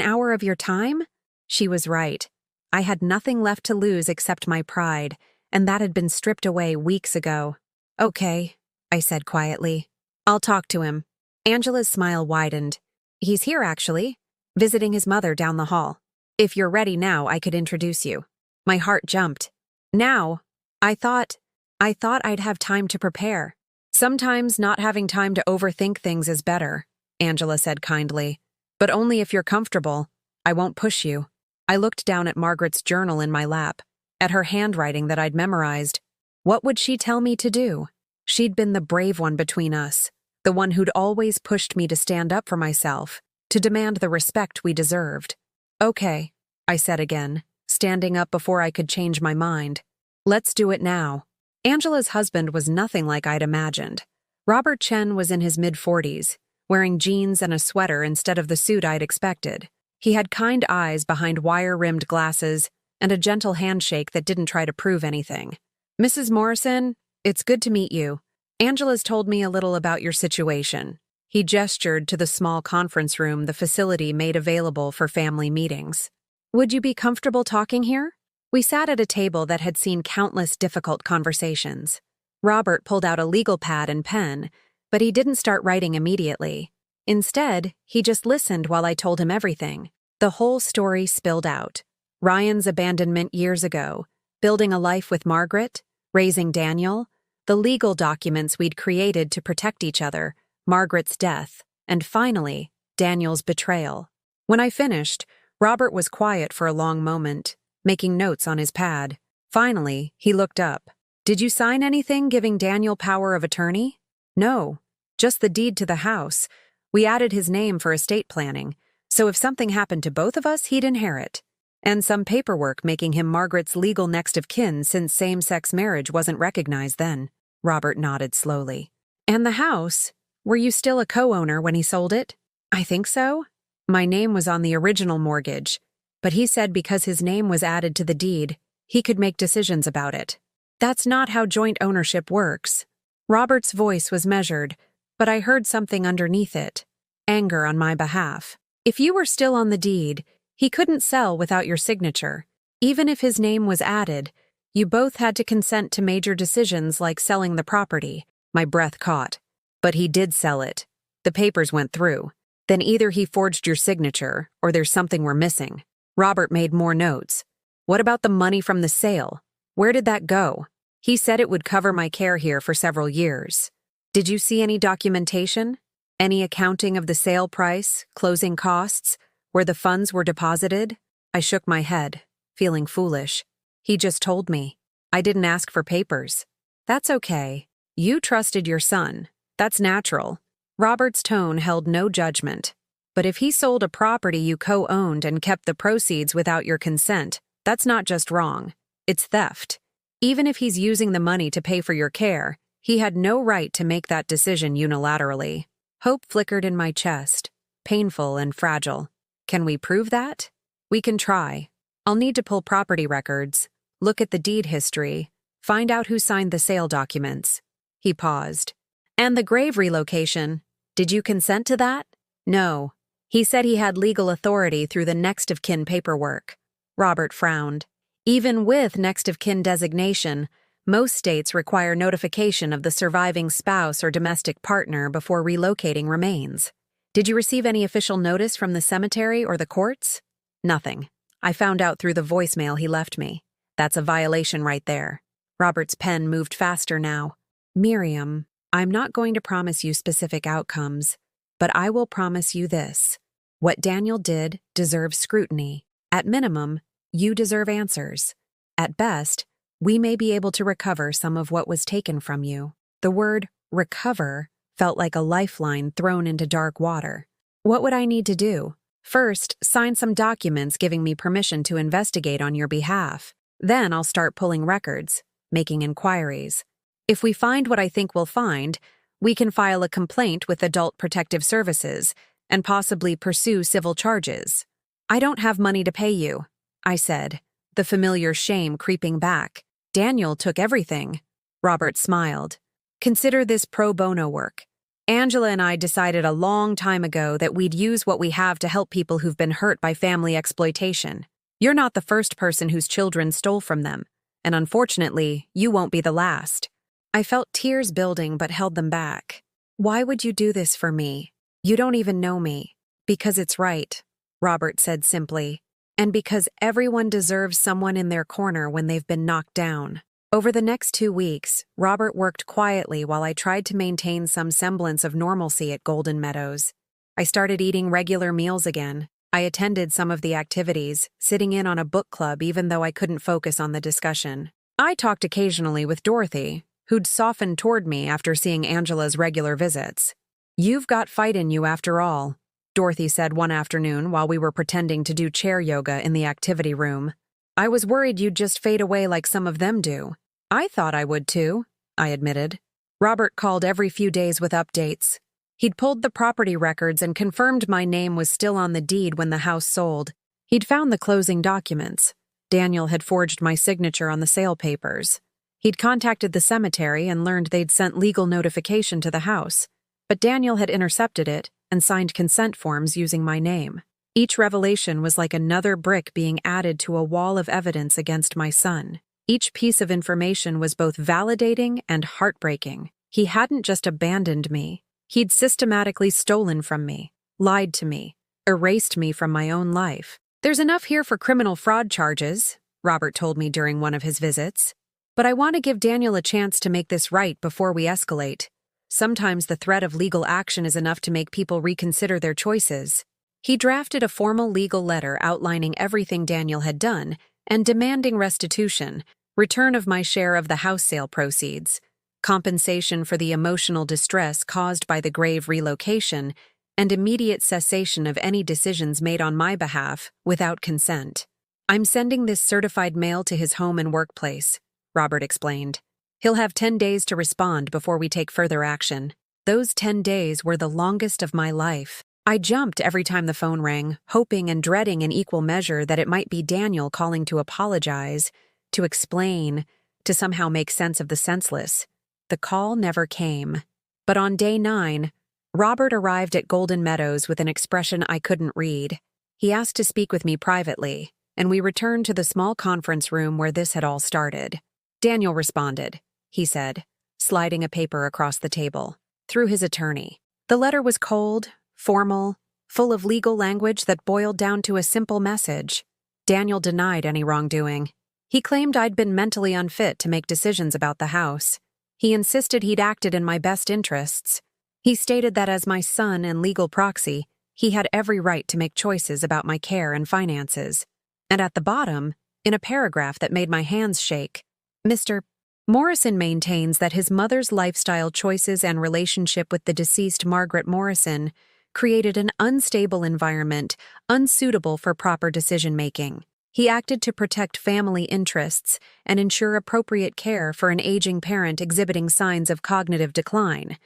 hour of your time? She was right. I had nothing left to lose except my pride, and that had been stripped away weeks ago. Okay, I said quietly. I'll talk to him. Angela's smile widened. He's here, actually, visiting his mother down the hall. If you're ready now, I could introduce you. My heart jumped. Now, I thought I'd have time to prepare. Sometimes not having time to overthink things is better, Angela said kindly. But only if you're comfortable. I won't push you. I looked down at Margaret's journal in my lap, at her handwriting that I'd memorized. What would she tell me to do? She'd been the brave one between us, the one who'd always pushed me to stand up for myself, to demand the respect we deserved. Okay, I said again, standing up before I could change my mind. Let's do it now. Angela's husband was nothing like I'd imagined. Robert Chen was in his mid-40s, wearing jeans and a sweater instead of the suit I'd expected. He had kind eyes behind wire-rimmed glasses and a gentle handshake that didn't try to prove anything. Mrs. Morrison, it's good to meet you. Angela's told me a little about your situation. He gestured to the small conference room the facility made available for family meetings. Would you be comfortable talking here? We sat at a table that had seen countless difficult conversations. Robert pulled out a legal pad and pen, but he didn't start writing immediately. Instead, he just listened while I told him everything. The whole story spilled out. Ryan's abandonment years ago, building a life with Margaret, raising Daniel, the legal documents we'd created to protect each other, Margaret's death, and finally, Daniel's betrayal. When I finished, Robert was quiet for a long moment, making notes on his pad. Finally, he looked up. Did you sign anything giving Daniel power of attorney? No, just the deed to the house. We added his name for estate planning, so if something happened to both of us, he'd inherit. And some paperwork making him Margaret's legal next of kin since same-sex marriage wasn't recognized then. Robert nodded slowly. And the house? Were you still a co-owner when he sold it? I think so. My name was on the original mortgage, but he said because his name was added to the deed, he could make decisions about it. That's not how joint ownership works. Robert's voice was measured, but I heard something underneath it. Anger on my behalf. If you were still on the deed, he couldn't sell without your signature. Even if his name was added, you both had to consent to major decisions like selling the property. My breath caught. But he did sell it. The papers went through. Then either he forged your signature, or there's something we're missing. Robert made more notes. What about the money from the sale? Where did that go? He said it would cover my care here for several years. Did you see any documentation? Any accounting of the sale price, closing costs, where the funds were deposited? I shook my head, feeling foolish. He just told me. I didn't ask for papers. That's okay. You trusted your son. That's natural. Robert's tone held no judgment. But if he sold a property you co-owned and kept the proceeds without your consent, that's not just wrong. It's theft. Even if he's using the money to pay for your care, he had no right to make that decision unilaterally. Hope flickered in my chest, painful and fragile. Can we prove that? We can try. I'll need to pull property records, look at the deed history, find out who signed the sale documents. He paused. And the grave relocation. Did you consent to that? No. He said he had legal authority through the next of kin paperwork. Robert frowned. Even with next of kin designation, most states require notification of the surviving spouse or domestic partner before relocating remains. Did you receive any official notice from the cemetery or the courts? Nothing. I found out through the voicemail he left me. That's a violation right there. Robert's pen moved faster now. Miriam, I'm not going to promise you specific outcomes, but I will promise you this. What Daniel did deserves scrutiny. At minimum, you deserve answers. At best, we may be able to recover some of what was taken from you. The word recover felt like a lifeline thrown into dark water. What would I need to do? First, sign some documents giving me permission to investigate on your behalf. Then I'll start pulling records, making inquiries. If we find what I think we'll find, we can file a complaint with Adult Protective Services and possibly pursue civil charges. I don't have money to pay you, I said, the familiar shame creeping back. Daniel took everything. Robert smiled. Consider this pro bono work. Angela and I decided a long time ago that we'd use what we have to help people who've been hurt by family exploitation. You're not the first person whose children stole from them, and unfortunately, you won't be the last. I felt tears building but held them back. Why would you do this for me? You don't even know me. Because it's right, Robert said simply, and because everyone deserves someone in their corner when they've been knocked down. Over the next 2 weeks, Robert worked quietly while I tried to maintain some semblance of normalcy at Golden Meadows. I started eating regular meals again. I attended some of the activities, sitting in on a book club even though I couldn't focus on the discussion. I talked occasionally with Dorothy, who'd softened toward me after seeing Angela's regular visits. "You've got fight in you after all," Dorothy said one afternoon while we were pretending to do chair yoga in the activity room. "I was worried you'd just fade away like some of them do." "I thought I would too," I admitted. Robert called every few days with updates. He'd pulled the property records and confirmed my name was still on the deed when the house sold. He'd found the closing documents. Daniel had forged my signature on the sale papers. He'd contacted the cemetery and learned they'd sent legal notification to the house, but Daniel had intercepted it and signed consent forms using my name. Each revelation was like another brick being added to a wall of evidence against my son. Each piece of information was both validating and heartbreaking. He hadn't just abandoned me. He'd systematically stolen from me, lied to me, erased me from my own life. "There's enough here for criminal fraud charges," Robert told me during one of his visits. "But I want to give Daniel a chance to make this right before we escalate. Sometimes the threat of legal action is enough to make people reconsider their choices." He drafted a formal legal letter outlining everything Daniel had done and demanding restitution, return of my share of the house sale proceeds, compensation for the emotional distress caused by the grave relocation, and immediate cessation of any decisions made on my behalf without consent. "I'm sending this certified mail to his home and workplace," Robert explained. "He'll have 10 days to respond before we take further action." Those 10 days were the longest of my life. I jumped every time the phone rang, hoping and dreading in equal measure that it might be Daniel calling to apologize, to explain, to somehow make sense of the senseless. The call never came. But on day 9, Robert arrived at Golden Meadows with an expression I couldn't read. He asked to speak with me privately, and we returned to the small conference room where this had all started. "Daniel responded," he said, sliding a paper across the table, "through his attorney. The letter was cold, formal, full of legal language that boiled down to a simple message. Daniel denied any wrongdoing. He claimed I'd been mentally unfit to make decisions about the house. He insisted he'd acted in my best interests. He stated that as my son and legal proxy, he had every right to make choices about my care and finances. And at the bottom, in a paragraph that made my hands shake, Mr. Morrison maintains that his mother's lifestyle choices and relationship with the deceased Margaret Morrison created an unstable environment unsuitable for proper decision-making. He acted to protect family interests and ensure appropriate care for an aging parent exhibiting signs of cognitive decline.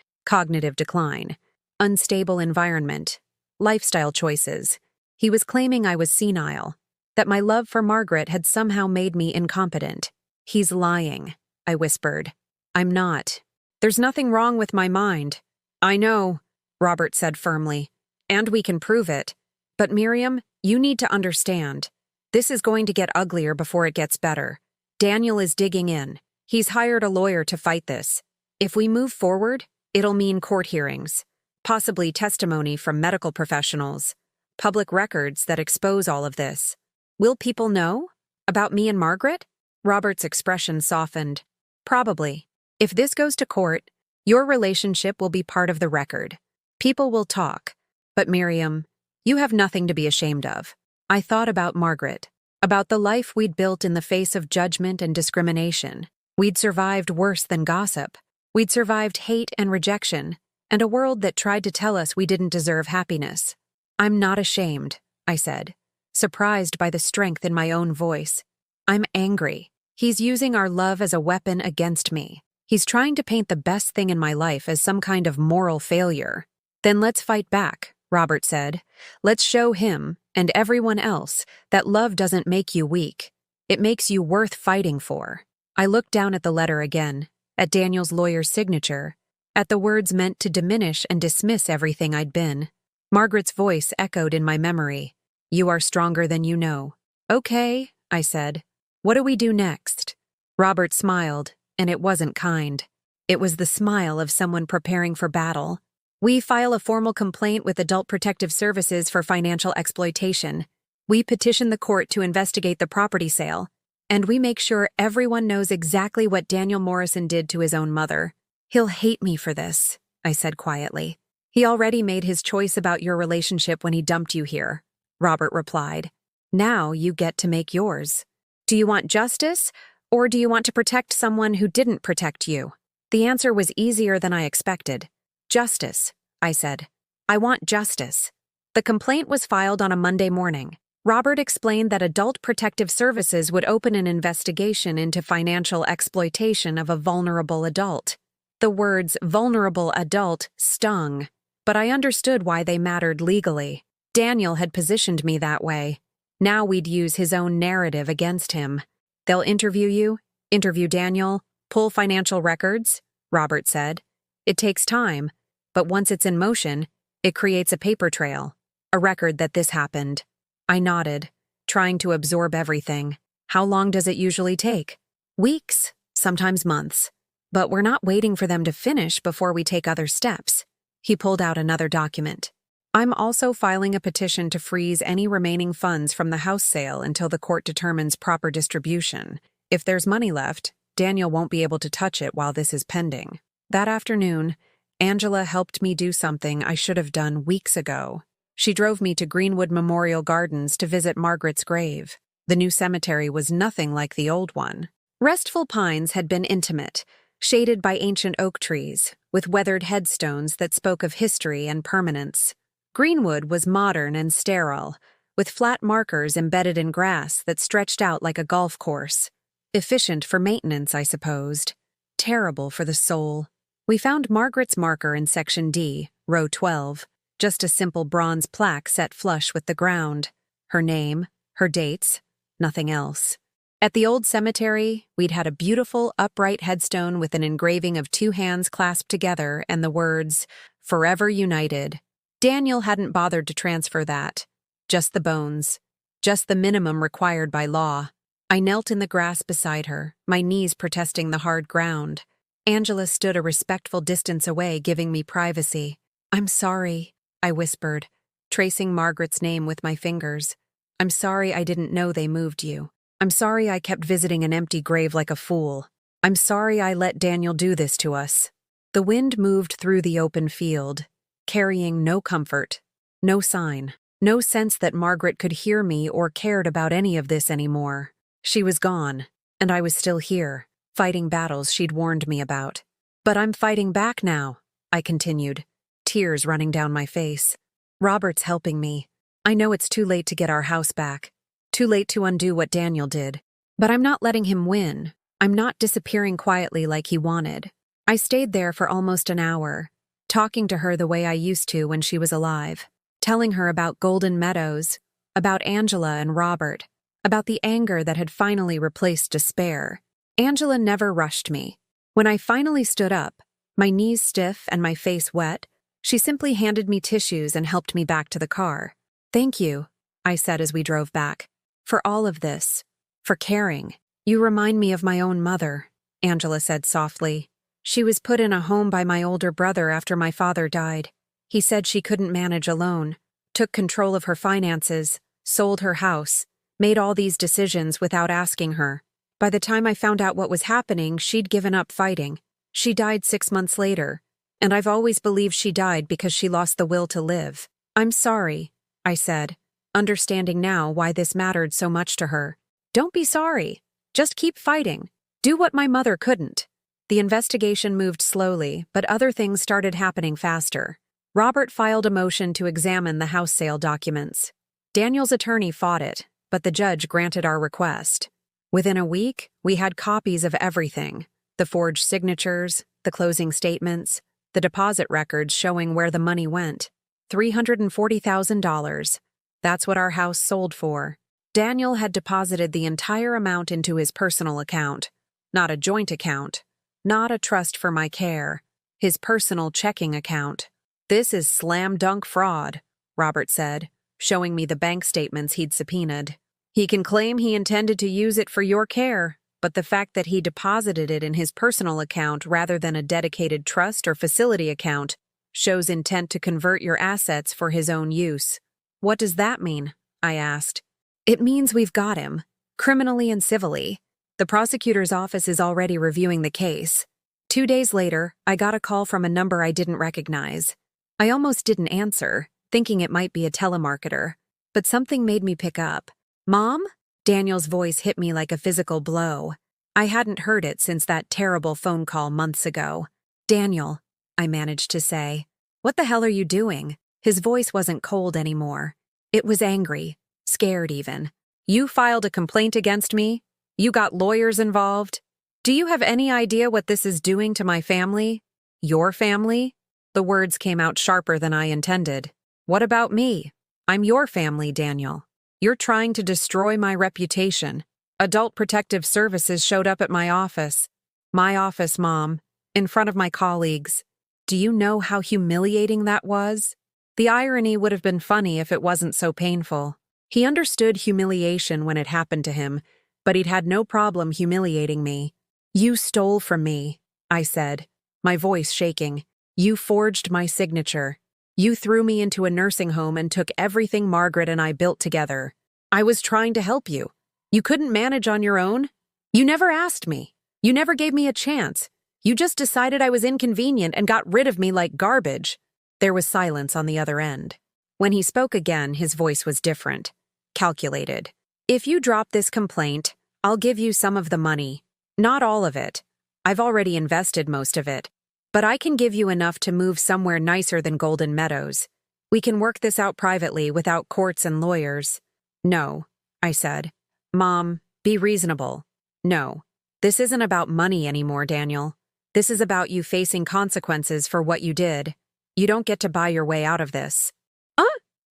Unstable environment. Lifestyle choices. He was claiming I was senile, that my love for Margaret had somehow made me incompetent. "He's lying," I whispered. "I'm not. There's nothing wrong with my mind." "I know," Robert said firmly, "and we can prove it. But Miriam, you need to understand. This is going to get uglier before it gets better. Daniel is digging in. He's hired a lawyer to fight this. If we move forward, it'll mean court hearings, possibly testimony from medical professionals, public records that expose all of this. Will people know? About me and Margaret?" Robert's expression softened. "Probably. If this goes to court, your relationship will be part of the record. People will talk. But Miriam, you have nothing to be ashamed of." I thought about Margaret, about the life we'd built in the face of judgment and discrimination. We'd survived worse than gossip. We'd survived hate and rejection, and a world that tried to tell us we didn't deserve happiness. "I'm not ashamed," I said, surprised by the strength in my own voice. "I'm angry. He's using our love as a weapon against me. He's trying to paint the best thing in my life as some kind of moral failure." "Then let's fight back," Robert said. "Let's show him, and everyone else, that love doesn't make you weak. It makes you worth fighting for." I looked down at the letter again, at Daniel's lawyer's signature, at the words meant to diminish and dismiss everything I'd been. Margaret's voice echoed in my memory. "You are stronger than you know." "Okay," I said. "What do we do next?" Robert smiled, and it wasn't kind. It was the smile of someone preparing for battle. "We file a formal complaint with Adult Protective Services for financial exploitation. We petition the court to investigate the property sale, and we make sure everyone knows exactly what Daniel Morrison did to his own mother. He'll hate me for this," I said quietly. "He already made his choice about your relationship when he dumped you here," Robert replied. "Now you get to make yours. Do you want justice, or do you want to protect someone who didn't protect you?" The answer was easier than I expected. "Justice," I said. "I want justice." The complaint was filed on a Monday morning. Robert explained that Adult Protective Services would open an investigation into financial exploitation of a vulnerable adult. The words vulnerable adult stung, but I understood why they mattered legally. Daniel had positioned me that way. Now we'd use his own narrative against him. "They'll interview you, interview Daniel, pull financial records," Robert said. "It takes time, but once it's in motion, it creates a paper trail, a record that this happened." I nodded, trying to absorb everything. "How long does it usually take?" "Weeks, sometimes months. But we're not waiting for them to finish before we take other steps." He pulled out another document. "I'm also filing a petition to freeze any remaining funds from the house sale until the court determines proper distribution. If there's money left, Daniel won't be able to touch it while this is pending." That afternoon, Angela helped me do something I should have done weeks ago. She drove me to Greenwood Memorial Gardens to visit Margaret's grave. The new cemetery was nothing like the old one. Restful Pines had been intimate, shaded by ancient oak trees, with weathered headstones that spoke of history and permanence. Greenwood was modern and sterile, with flat markers embedded in grass that stretched out like a golf course. Efficient for maintenance, I supposed. Terrible for the soul. We found Margaret's marker in Section D, row 12. Just a simple bronze plaque set flush with the ground. Her name, her dates, nothing else. At the old cemetery, we'd had a beautiful, upright headstone with an engraving of two hands clasped together and the words, "Forever United." Daniel hadn't bothered to transfer that. Just the bones. Just the minimum required by law. I knelt in the grass beside her, my knees protesting the hard ground. Angela stood a respectful distance away, giving me privacy. "I'm sorry," I whispered, tracing Margaret's name with my fingers. "I'm sorry I didn't know they moved you. I'm sorry I kept visiting an empty grave like a fool. I'm sorry I let Daniel do this to us." The wind moved through the open field, carrying no comfort, no sign, no sense that Margaret could hear me or cared about any of this anymore. She was gone, and I was still here, fighting battles she'd warned me about. "But I'm fighting back now," I continued, tears running down my face. "Robert's helping me. I know it's too late to get our house back, too late to undo what Daniel did. But I'm not letting him win. I'm not disappearing quietly like he wanted." I stayed there for almost an hour, talking to her the way I used to when she was alive, telling her about Golden Meadows, about Angela and Robert, about the anger that had finally replaced despair. Angela never rushed me. When I finally stood up, my knees stiff and my face wet, she simply handed me tissues and helped me back to the car. "Thank you," I said as we drove back, "for all of this, for caring. You remind me of my own mother," Angela said softly. "She was put in a home by my older brother after my father died. He said she couldn't manage alone, took control of her finances, sold her house, made all these decisions without asking her. By the time I found out what was happening, she'd given up fighting. She died 6 months later, and I've always believed she died because she lost the will to live. I'm sorry," I said, understanding now why this mattered so much to her. "Don't be sorry. Just keep fighting. Do what my mother couldn't." The investigation moved slowly, but other things started happening faster. Robert filed a motion to examine the house sale documents. Daniel's attorney fought it, but the judge granted our request. Within a week, we had copies of everything: the forged signatures, the closing statements, the deposit records showing where the money went. $340,000. That's what our house sold for. Daniel had deposited the entire amount into his personal account, not a joint account, not a trust for my care, his personal checking account. "This is slam-dunk fraud," Robert said, showing me the bank statements he'd subpoenaed. "He can claim he intended to use it for your care, but the fact that he deposited it in his personal account rather than a dedicated trust or facility account shows intent to convert your assets for his own use." "What does that mean?" I asked. "It means we've got him, criminally and civilly. The prosecutor's office is already reviewing the case." 2 days later, I got a call from a number I didn't recognize. I almost didn't answer, thinking it might be a telemarketer, but something made me pick up. "Mom?" Daniel's voice hit me like a physical blow. I hadn't heard it since that terrible phone call months ago. "Daniel," I managed to say. "What the hell are you doing?" His voice wasn't cold anymore. It was angry, scared even. "You filed a complaint against me? You got lawyers involved? Do you have any idea what this is doing to my family? Your family?" The words came out sharper than I intended. "What about me? I'm your family, Daniel. You're trying to destroy my reputation. Adult Protective Services showed up at my office. My office, Mom, in front of my colleagues. Do you know how humiliating that was?" The irony would have been funny if it wasn't so painful. He understood humiliation when it happened to him, but he'd had no problem humiliating me. "You stole from me," I said, my voice shaking. "You forged my signature. You threw me into a nursing home and took everything Margaret and I built together. I was trying to help you. You couldn't manage on your own. You never asked me. You never gave me a chance. You just decided I was inconvenient and got rid of me like garbage." There was silence on the other end. When he spoke again, his voice was different, calculated. "If you drop this complaint, I'll give you some of the money. Not all of it. I've already invested most of it. But I can give you enough to move somewhere nicer than Golden Meadows. We can work this out privately without courts and lawyers." "No," I said. "Mom, be reasonable. No, this isn't about money anymore, Daniel. This is about you facing consequences for what you did. You don't get to buy your way out of this.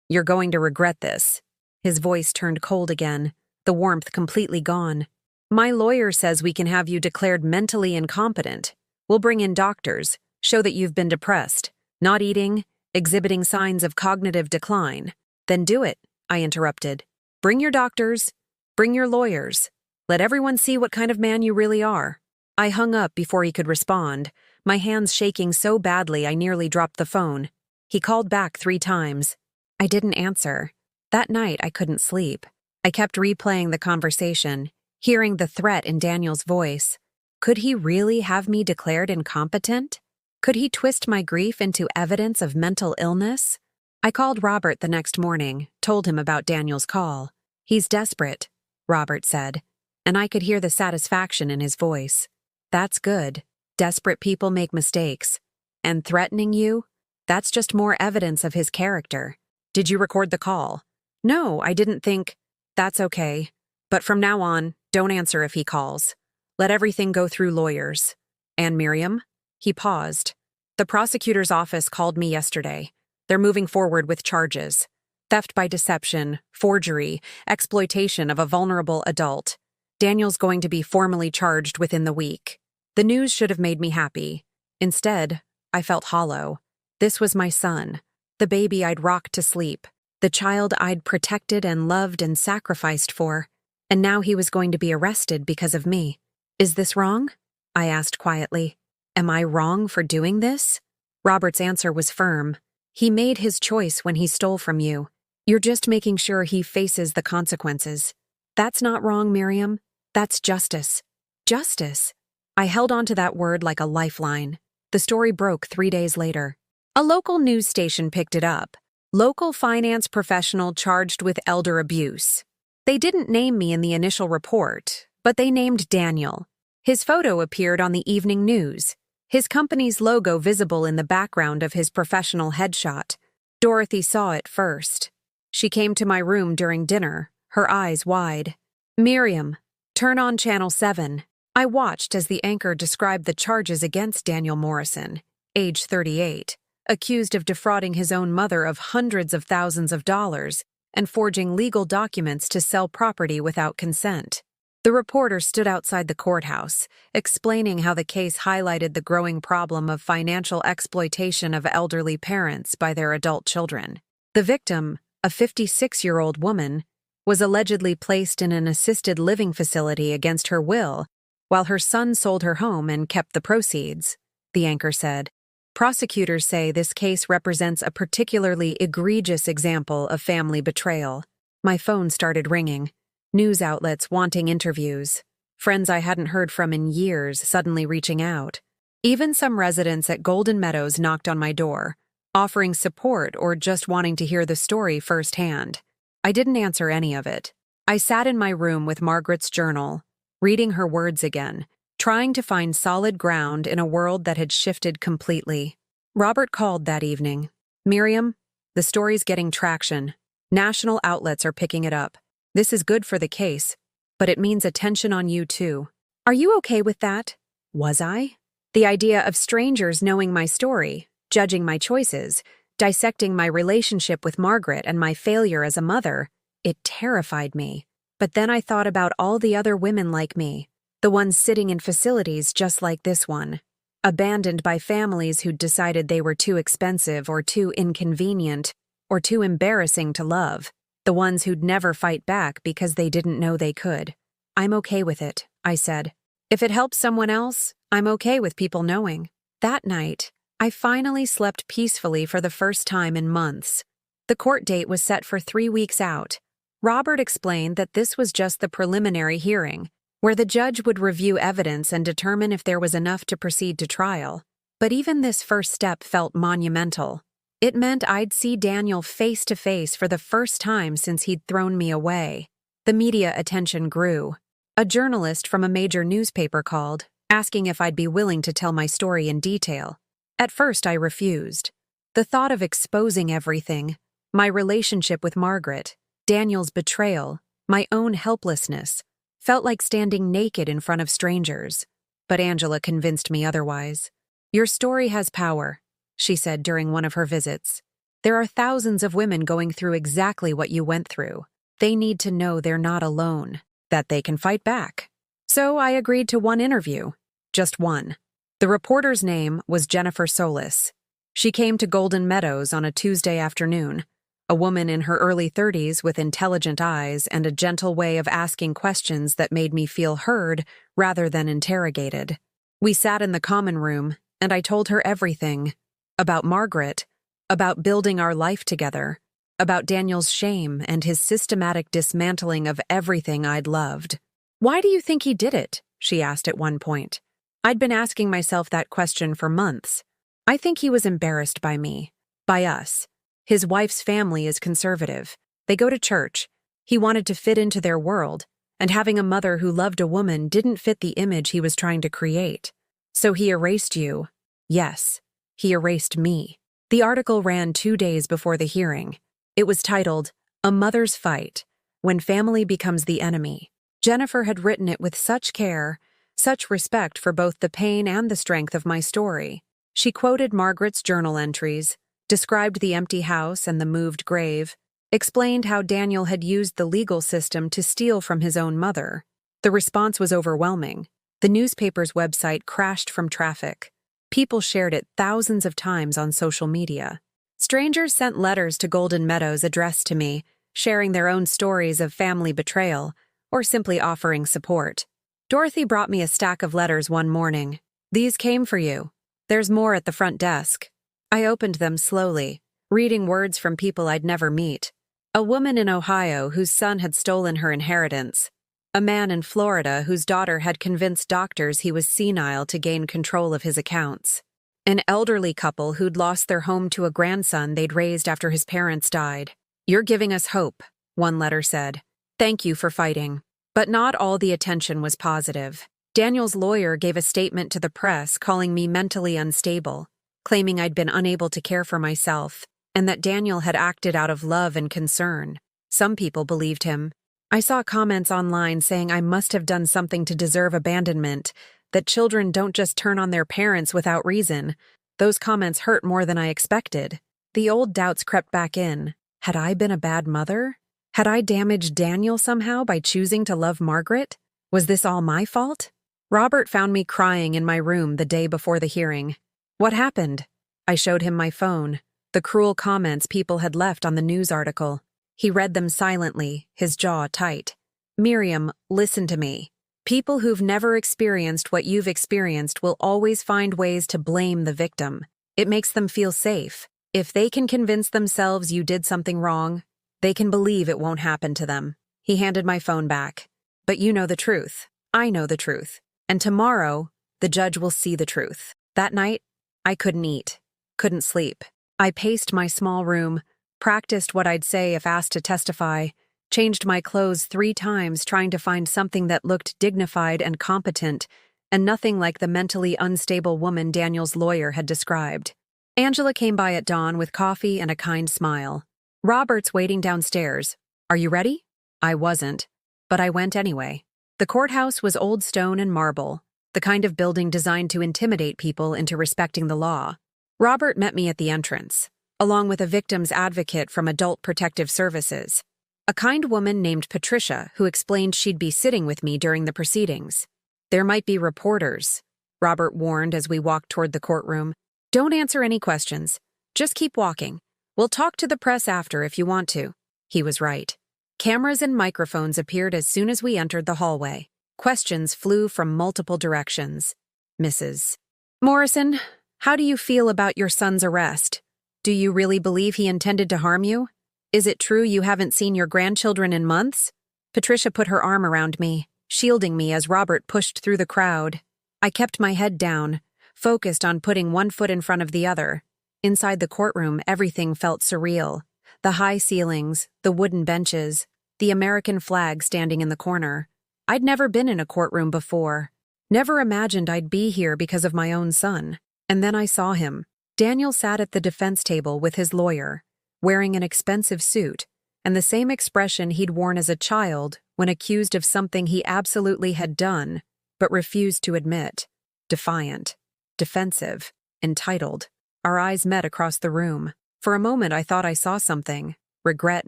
You're going to regret this." His voice turned cold again, the warmth completely gone. "My lawyer says we can have you declared mentally incompetent. We'll bring in doctors, show that you've been depressed, not eating, exhibiting signs of cognitive decline." "Then do it," I interrupted. "Bring your doctors, bring your lawyers. Let everyone see what kind of man you really are." I hung up before he could respond, my hands shaking so badly I nearly dropped the phone. He called back 3 times. I didn't answer. That night I couldn't sleep. I kept replaying the conversation, hearing the threat in Daniel's voice. Could he really have me declared incompetent? Could he twist my grief into evidence of mental illness? I called Robert the next morning, told him about Daniel's call. "He's desperate," Robert said, and I could hear the satisfaction in his voice. "That's good. Desperate people make mistakes. And threatening you? That's just more evidence of his character." "Did you record the call?" "No, I didn't think." "That's okay. But from now on, don't answer if he calls. Let everything go through lawyers." "And Miriam?" He paused. "The prosecutor's office called me yesterday. They're moving forward with charges. Theft by deception, forgery, exploitation of a vulnerable adult. Daniel's going to be formally charged within the week." The news should have made me happy. Instead, I felt hollow. This was my son, the baby I'd rocked to sleep, the child I'd protected and loved and sacrificed for, and now he was going to be arrested because of me. "Is this wrong?" I asked quietly. "Am I wrong for doing this?" Robert's answer was firm. "He made his choice when he stole from you. You're just making sure he faces the consequences. That's not wrong, Miriam. That's justice." Justice. I held on to that word like a lifeline. The story broke 3 days later. A local news station picked it up. "Local finance professional charged with elder abuse." They didn't name me in the initial report, but they named Daniel. His photo appeared on the evening news, his company's logo visible in the background of his professional headshot. Dorothy saw it first. She came to my room during dinner, her eyes wide. "Miriam, turn on Channel 7. I watched as the anchor described the charges against Daniel Morrison, age 38, accused of defrauding his own mother of hundreds of thousands of dollars and forging legal documents to sell property without consent. The reporter stood outside the courthouse, explaining how the case highlighted the growing problem of financial exploitation of elderly parents by their adult children. The victim, a 56-year-old woman, was allegedly placed in an assisted living facility against her will, while her son sold her home and kept the proceeds, the anchor said. Prosecutors say this case represents a particularly egregious example of family betrayal. My phone started ringing. News outlets wanting interviews. Friends I hadn't heard from in years suddenly reaching out. Even some residents at Golden Meadows knocked on my door, offering support or just wanting to hear the story firsthand. I didn't answer any of it. I sat in my room with Margaret's journal, reading her words again, trying to find solid ground in a world that had shifted completely. Robert called that evening. "Miriam, the story's getting traction. National outlets are picking it up. This is good for the case, but it means attention on you too. Are you okay with that?" Was I? The idea of strangers knowing my story, judging my choices, dissecting my relationship with Margaret and my failure as a mother, it terrified me. But then I thought about all the other women like me, the ones sitting in facilities just like this one, abandoned by families who'd decided they were too expensive or too inconvenient or too embarrassing to love. The ones who'd never fight back because they didn't know they could. "I'm okay with it," I said. "If it helps someone else, I'm okay with people knowing." That night, I finally slept peacefully for the first time in months. The court date was set for 3 weeks out. Robert explained that this was just the preliminary hearing, where the judge would review evidence and determine if there was enough to proceed to trial. But even this first step felt monumental. It meant I'd see Daniel face to face for the first time since he'd thrown me away. The media attention grew. A journalist from a major newspaper called, asking if I'd be willing to tell my story in detail. At first, I refused. The thought of exposing everything, my relationship with Margaret, Daniel's betrayal, my own helplessness, felt like standing naked in front of strangers. But Angela convinced me otherwise. "Your story has power," she said during one of her visits. "There are thousands of women going through exactly what you went through. They need to know they're not alone, that they can fight back." So I agreed to one interview. Just one. The reporter's name was Jennifer Solis. She came to Golden Meadows on a Tuesday afternoon, a woman in her early 30s with intelligent eyes and a gentle way of asking questions that made me feel heard rather than interrogated. We sat in the common room, and I told her everything. About Margaret, about building our life together, about Daniel's shame and his systematic dismantling of everything I'd loved. "Why do you think he did it?" she asked at one point. I'd been asking myself that question for months. "I think he was embarrassed by me, by us. His wife's family is conservative. They go to church. He wanted to fit into their world, and having a mother who loved a woman didn't fit the image he was trying to create. So he erased you." Yes. He erased me. The article ran 2 days before the hearing. It was titled, "A Mother's Fight, When Family Becomes the Enemy." Jennifer had written it with such care, such respect for both the pain and the strength of my story. She quoted Margaret's journal entries, described the empty house and the moved grave, explained how Daniel had used the legal system to steal from his own mother. The response was overwhelming. The newspaper's website crashed from traffic. People shared it thousands of times on social media. Strangers sent letters to Golden Meadows addressed to me, sharing their own stories of family betrayal, or simply offering support. Dorothy brought me a stack of letters one morning. "These came for you. There's more at the front desk." I opened them slowly, reading words from people I'd never meet. A woman in Ohio whose son had stolen her inheritance. A man in Florida whose daughter had convinced doctors he was senile to gain control of his accounts. An elderly couple who'd lost their home to a grandson they'd raised after his parents died. "You're giving us hope," one letter said. "Thank you for fighting." But not all the attention was positive. Daniel's lawyer gave a statement to the press calling me mentally unstable, claiming I'd been unable to care for myself, and that Daniel had acted out of love and concern. Some people believed him. I saw comments online saying I must have done something to deserve abandonment, that children don't just turn on their parents without reason. Those comments hurt more than I expected. The old doubts crept back in. Had I been a bad mother? Had I damaged Daniel somehow by choosing to love Margaret? Was this all my fault? Robert found me crying in my room the day before the hearing. What happened? I showed him my phone, the cruel comments people had left on the news article. He read them silently, his jaw tight. Miriam, listen to me. People who've never experienced what you've experienced will always find ways to blame the victim. It makes them feel safe. If they can convince themselves you did something wrong, they can believe it won't happen to them. He handed my phone back. But you know the truth. I know the truth. And tomorrow, the judge will see the truth. That night, I couldn't eat, couldn't sleep. I paced my small room, practiced what I'd say if asked to testify, changed my clothes 3 times trying to find something that looked dignified and competent, and nothing like the mentally unstable woman Daniel's lawyer had described. Angela came by at dawn with coffee and a kind smile. Robert's waiting downstairs. Are you ready? I wasn't, but I went anyway. The courthouse was old stone and marble, the kind of building designed to intimidate people into respecting the law. Robert met me at the entrance, along with a victim's advocate from Adult Protective Services, a kind woman named Patricia who explained she'd be sitting with me during the proceedings. There might be reporters, Robert warned as we walked toward the courtroom. Don't answer any questions. Just keep walking. We'll talk to the press after if you want to. He was right. Cameras and microphones appeared as soon as we entered the hallway. Questions flew from multiple directions. Mrs. Morrison, how do you feel about your son's arrest? Do you really believe he intended to harm you? Is it true you haven't seen your grandchildren in months? Patricia put her arm around me, shielding me as Robert pushed through the crowd. I kept my head down, focused on putting one foot in front of the other. Inside the courtroom, everything felt surreal. The high ceilings, the wooden benches, the American flag standing in the corner. I'd never been in a courtroom before. Never imagined I'd be here because of my own son. And then I saw him. Daniel sat at the defense table with his lawyer, wearing an expensive suit, and the same expression he'd worn as a child when accused of something he absolutely had done, but refused to admit. Defiant, defensive, entitled. Our eyes met across the room. For a moment I thought I saw something, regret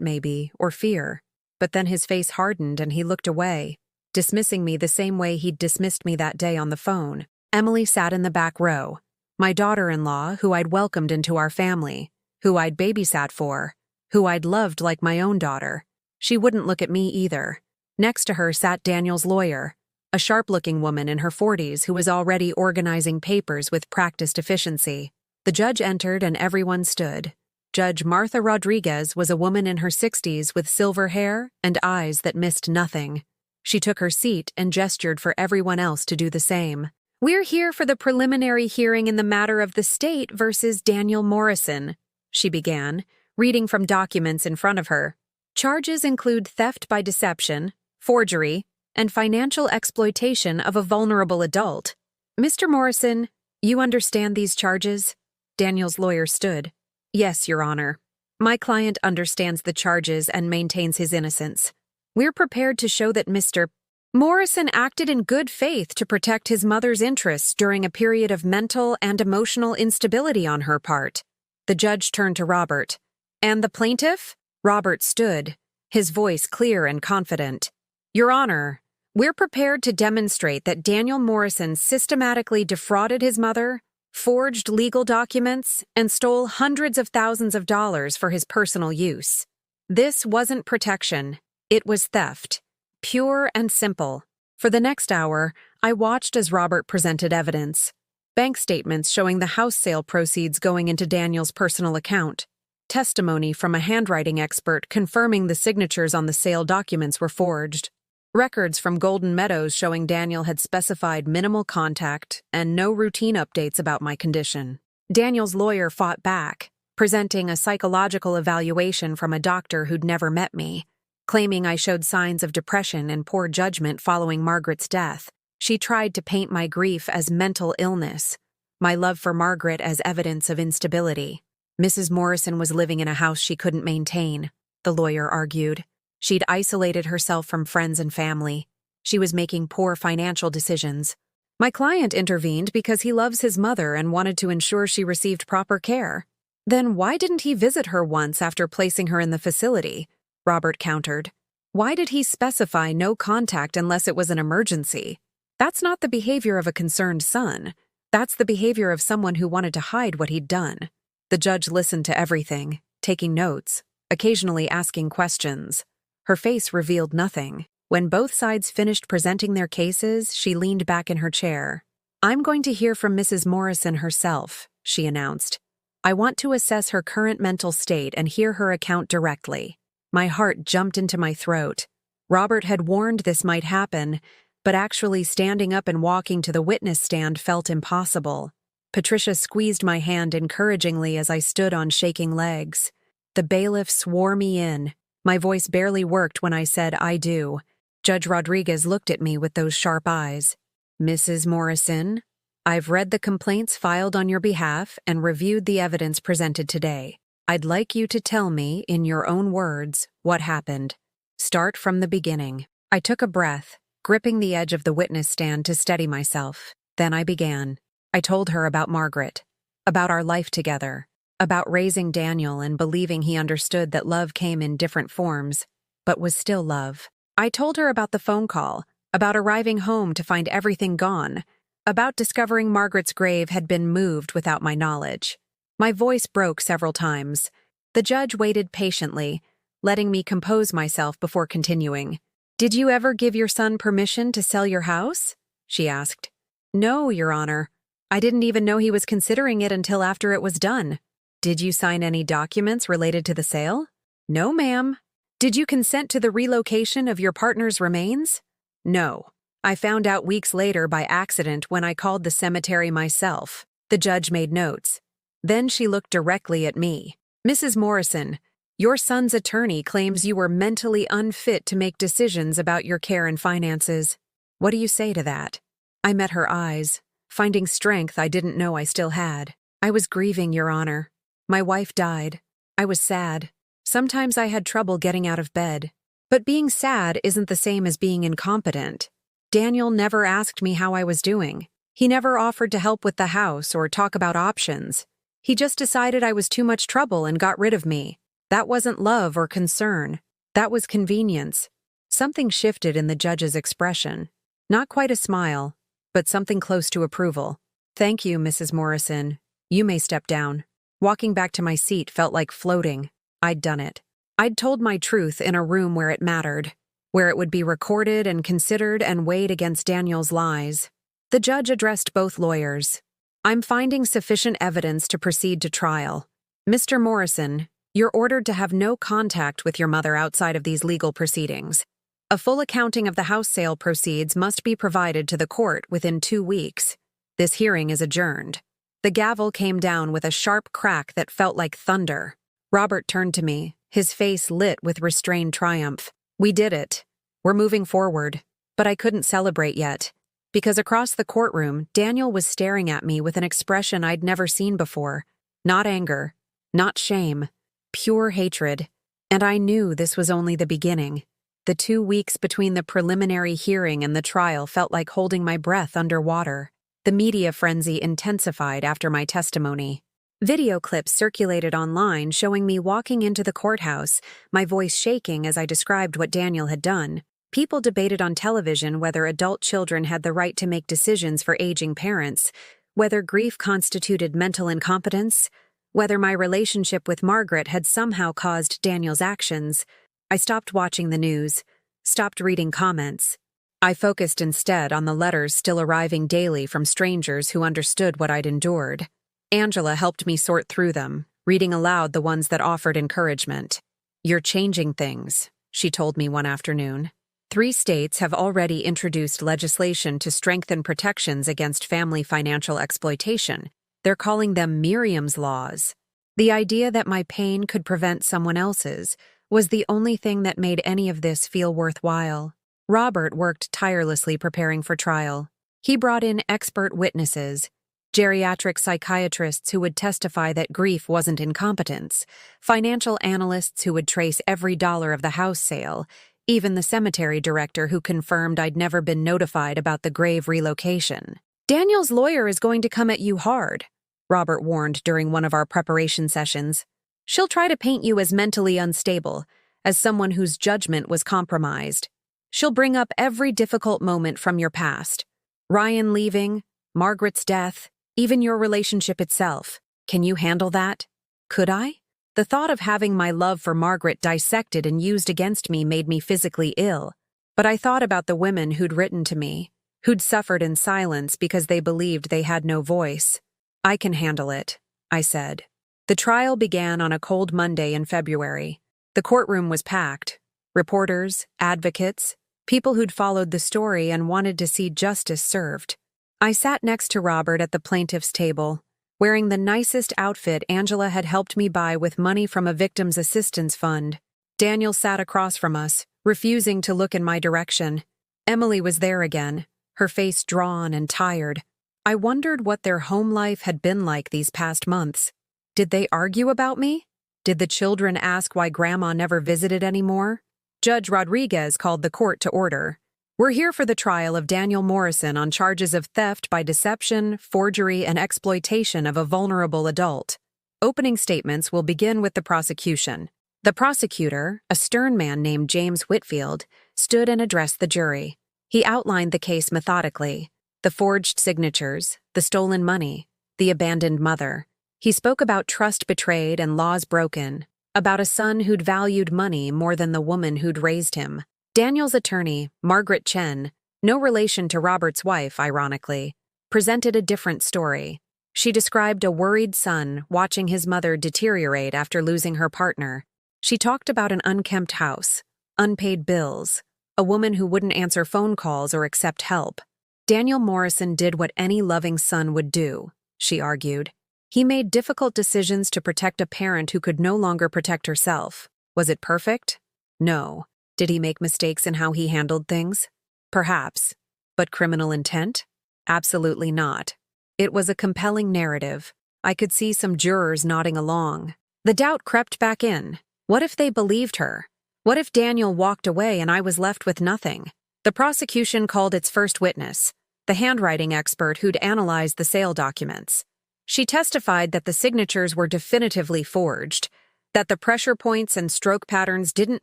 maybe, or fear. But then his face hardened and he looked away, dismissing me the same way he'd dismissed me that day on the phone. Emily sat in the back row, my daughter-in-law who I'd welcomed into our family, who I'd babysat for, who I'd loved like my own daughter. She wouldn't look at me either. Next to her sat Daniel's lawyer, a sharp-looking woman in her 40s who was already organizing papers with practiced efficiency. The judge entered and everyone stood. Judge Martha Rodriguez was a woman in her 60s with silver hair and eyes that missed nothing. She took her seat and gestured for everyone else to do the same. We're here for the preliminary hearing in the matter of the state versus Daniel Morrison, she began, reading from documents in front of her. Charges include theft by deception, forgery, and financial exploitation of a vulnerable adult. Mr. Morrison, you understand these charges? Daniel's lawyer stood. Yes, Your Honor. My client understands the charges and maintains his innocence. We're prepared to show that Mr. Morrison acted in good faith to protect his mother's interests during a period of mental and emotional instability on her part. The judge turned to Robert. And the plaintiff? Robert stood, his voice clear and confident. Your Honor, we're prepared to demonstrate that Daniel Morrison systematically defrauded his mother, forged legal documents, and stole hundreds of thousands of dollars for his personal use. This wasn't protection. It was theft. Pure and simple. For the next hour, I watched as Robert presented evidence. Bank statements showing the house sale proceeds going into Daniel's personal account. Testimony from a handwriting expert confirming the signatures on the sale documents were forged. Records from Golden Meadows showing Daniel had specified minimal contact and no routine updates about my condition. Daniel's lawyer fought back, presenting a psychological evaluation from a doctor who'd never met me, claiming I showed signs of depression and poor judgment following Margaret's death. She tried to paint my grief as mental illness, my love for Margaret as evidence of instability. Mrs. Morrison was living in a house she couldn't maintain, the lawyer argued. She'd isolated herself from friends and family. She was making poor financial decisions. My client intervened because he loves his mother and wanted to ensure she received proper care. Then why didn't he visit her once after placing her in the facility? Robert countered. Why did he specify no contact unless it was an emergency? That's not the behavior of a concerned son. That's the behavior of someone who wanted to hide what he'd done. The judge listened to everything, taking notes, occasionally asking questions. Her face revealed nothing. When both sides finished presenting their cases, she leaned back in her chair. "I'm going to hear from Mrs. Morrison herself," she announced. "I want to assess her current mental state and hear her account directly." My heart jumped into my throat. Robert had warned this might happen, but actually standing up and walking to the witness stand felt impossible. Patricia squeezed my hand encouragingly as I stood on shaking legs. The bailiff swore me in. My voice barely worked when I said, "I do." Judge Rodriguez looked at me with those sharp eyes. "Mrs. Morrison, I've read the complaints filed on your behalf and reviewed the evidence presented today. I'd like you to tell me, in your own words, what happened. Start from the beginning." I took a breath, gripping the edge of the witness stand to steady myself. Then I began. I told her about Margaret, about our life together, about raising Daniel and believing he understood that love came in different forms, but was still love. I told her about the phone call, about arriving home to find everything gone, about discovering Margaret's grave had been moved without my knowledge. My voice broke several times. The judge waited patiently, letting me compose myself before continuing. "Did you ever give your son permission to sell your house?" she asked. "No, Your Honor. I didn't even know he was considering it until after it was done." "Did you sign any documents related to the sale?" "No, ma'am." "Did you consent to the relocation of your partner's remains?" "No. I found out weeks later by accident when I called the cemetery myself." The judge made notes. Then she looked directly at me. "Mrs. Morrison, your son's attorney claims you were mentally unfit to make decisions about your care and finances. What do you say to that?" I met her eyes, finding strength I didn't know I still had. "I was grieving, Your Honor. My wife died. I was sad. Sometimes I had trouble getting out of bed. But being sad isn't the same as being incompetent. Daniel never asked me how I was doing. He never offered to help with the house or talk about options. He just decided I was too much trouble and got rid of me. That wasn't love or concern. That was convenience." Something shifted in the judge's expression. Not quite a smile, but something close to approval. "Thank you, Mrs. Morrison. You may step down." Walking back to my seat felt like floating. I'd done it. I'd told my truth in a room where it mattered, where it would be recorded and considered and weighed against Daniel's lies. The judge addressed both lawyers. "I'm finding sufficient evidence to proceed to trial. Mr. Morrison, you're ordered to have no contact with your mother outside of these legal proceedings. A full accounting of the house sale proceeds must be provided to the court within 2 weeks. This hearing is adjourned." The gavel came down with a sharp crack that felt like thunder. Robert turned to me, his face lit with restrained triumph. "We did it. We're moving forward." But I couldn't celebrate yet, because across the courtroom, Daniel was staring at me with an expression I'd never seen before. Not anger, not shame, pure hatred. And I knew this was only the beginning. The 2 weeks between the preliminary hearing and the trial felt like holding my breath underwater. The media frenzy intensified after my testimony. Video clips circulated online showing me walking into the courthouse, my voice shaking as I described what Daniel had done. People debated on television whether adult children had the right to make decisions for aging parents, whether grief constituted mental incompetence, whether my relationship with Margaret had somehow caused Daniel's actions. I stopped watching the news, stopped reading comments. I focused instead on the letters still arriving daily from strangers who understood what I'd endured. Angela helped me sort through them, reading aloud the ones that offered encouragement. "You're changing things," she told me one afternoon. 3 states have already introduced legislation to strengthen protections against family financial exploitation. They're calling them Miriam's laws. The idea that my pain could prevent someone else's was the only thing that made any of this feel worthwhile. Robert worked tirelessly preparing for trial. He brought in expert witnesses, geriatric psychiatrists who would testify that grief wasn't incompetence, financial analysts who would trace every dollar of the house sale, even the cemetery director who confirmed I'd never been notified about the grave relocation. "Daniel's lawyer is going to come at you hard," Robert warned during one of our preparation sessions. "She'll try to paint you as mentally unstable, as someone whose judgment was compromised. She'll bring up every difficult moment from your past. Ryan leaving, Margaret's death, even your relationship itself. Can you handle that?" Could I? The thought of having my love for Margaret dissected and used against me made me physically ill. But I thought about the women who'd written to me, who'd suffered in silence because they believed they had no voice. "I can handle it," I said. The trial began on a cold Monday in February. The courtroom was packed. Reporters, advocates, people who'd followed the story and wanted to see justice served. I sat next to Robert at the plaintiff's table, wearing the nicest outfit Angela had helped me buy with money from a victim's assistance fund. Daniel sat across from us, refusing to look in my direction. Emily was there again, her face drawn and tired. I wondered what their home life had been like these past months. Did they argue about me? Did the children ask why Grandma never visited anymore? Judge Rodriguez called the court to order. "We're here for the trial of Daniel Morrison on charges of theft by deception, forgery, and exploitation of a vulnerable adult. Opening statements will begin with the prosecution." The prosecutor, a stern man named James Whitfield, stood and addressed the jury. He outlined the case methodically: the forged signatures, the stolen money, the abandoned mother. He spoke about trust betrayed and laws broken, about a son who'd valued money more than the woman who'd raised him. Daniel's attorney, Margaret Chen, no relation to Robert's wife, ironically, presented a different story. She described a worried son watching his mother deteriorate after losing her partner. She talked about an unkempt house, unpaid bills, a woman who wouldn't answer phone calls or accept help. Daniel Morrison did what any loving son would do, she argued. He made difficult decisions to protect a parent who could no longer protect herself. Was it perfect? No. Did he make mistakes in how he handled things? Perhaps. But criminal intent? Absolutely not. It was a compelling narrative. I could see some jurors nodding along. The doubt crept back in. What if they believed her? What if Daniel walked away and I was left with nothing? The prosecution called its first witness, the handwriting expert who'd analyzed the sale documents. She testified that the signatures were definitively forged, that the pressure points and stroke patterns didn't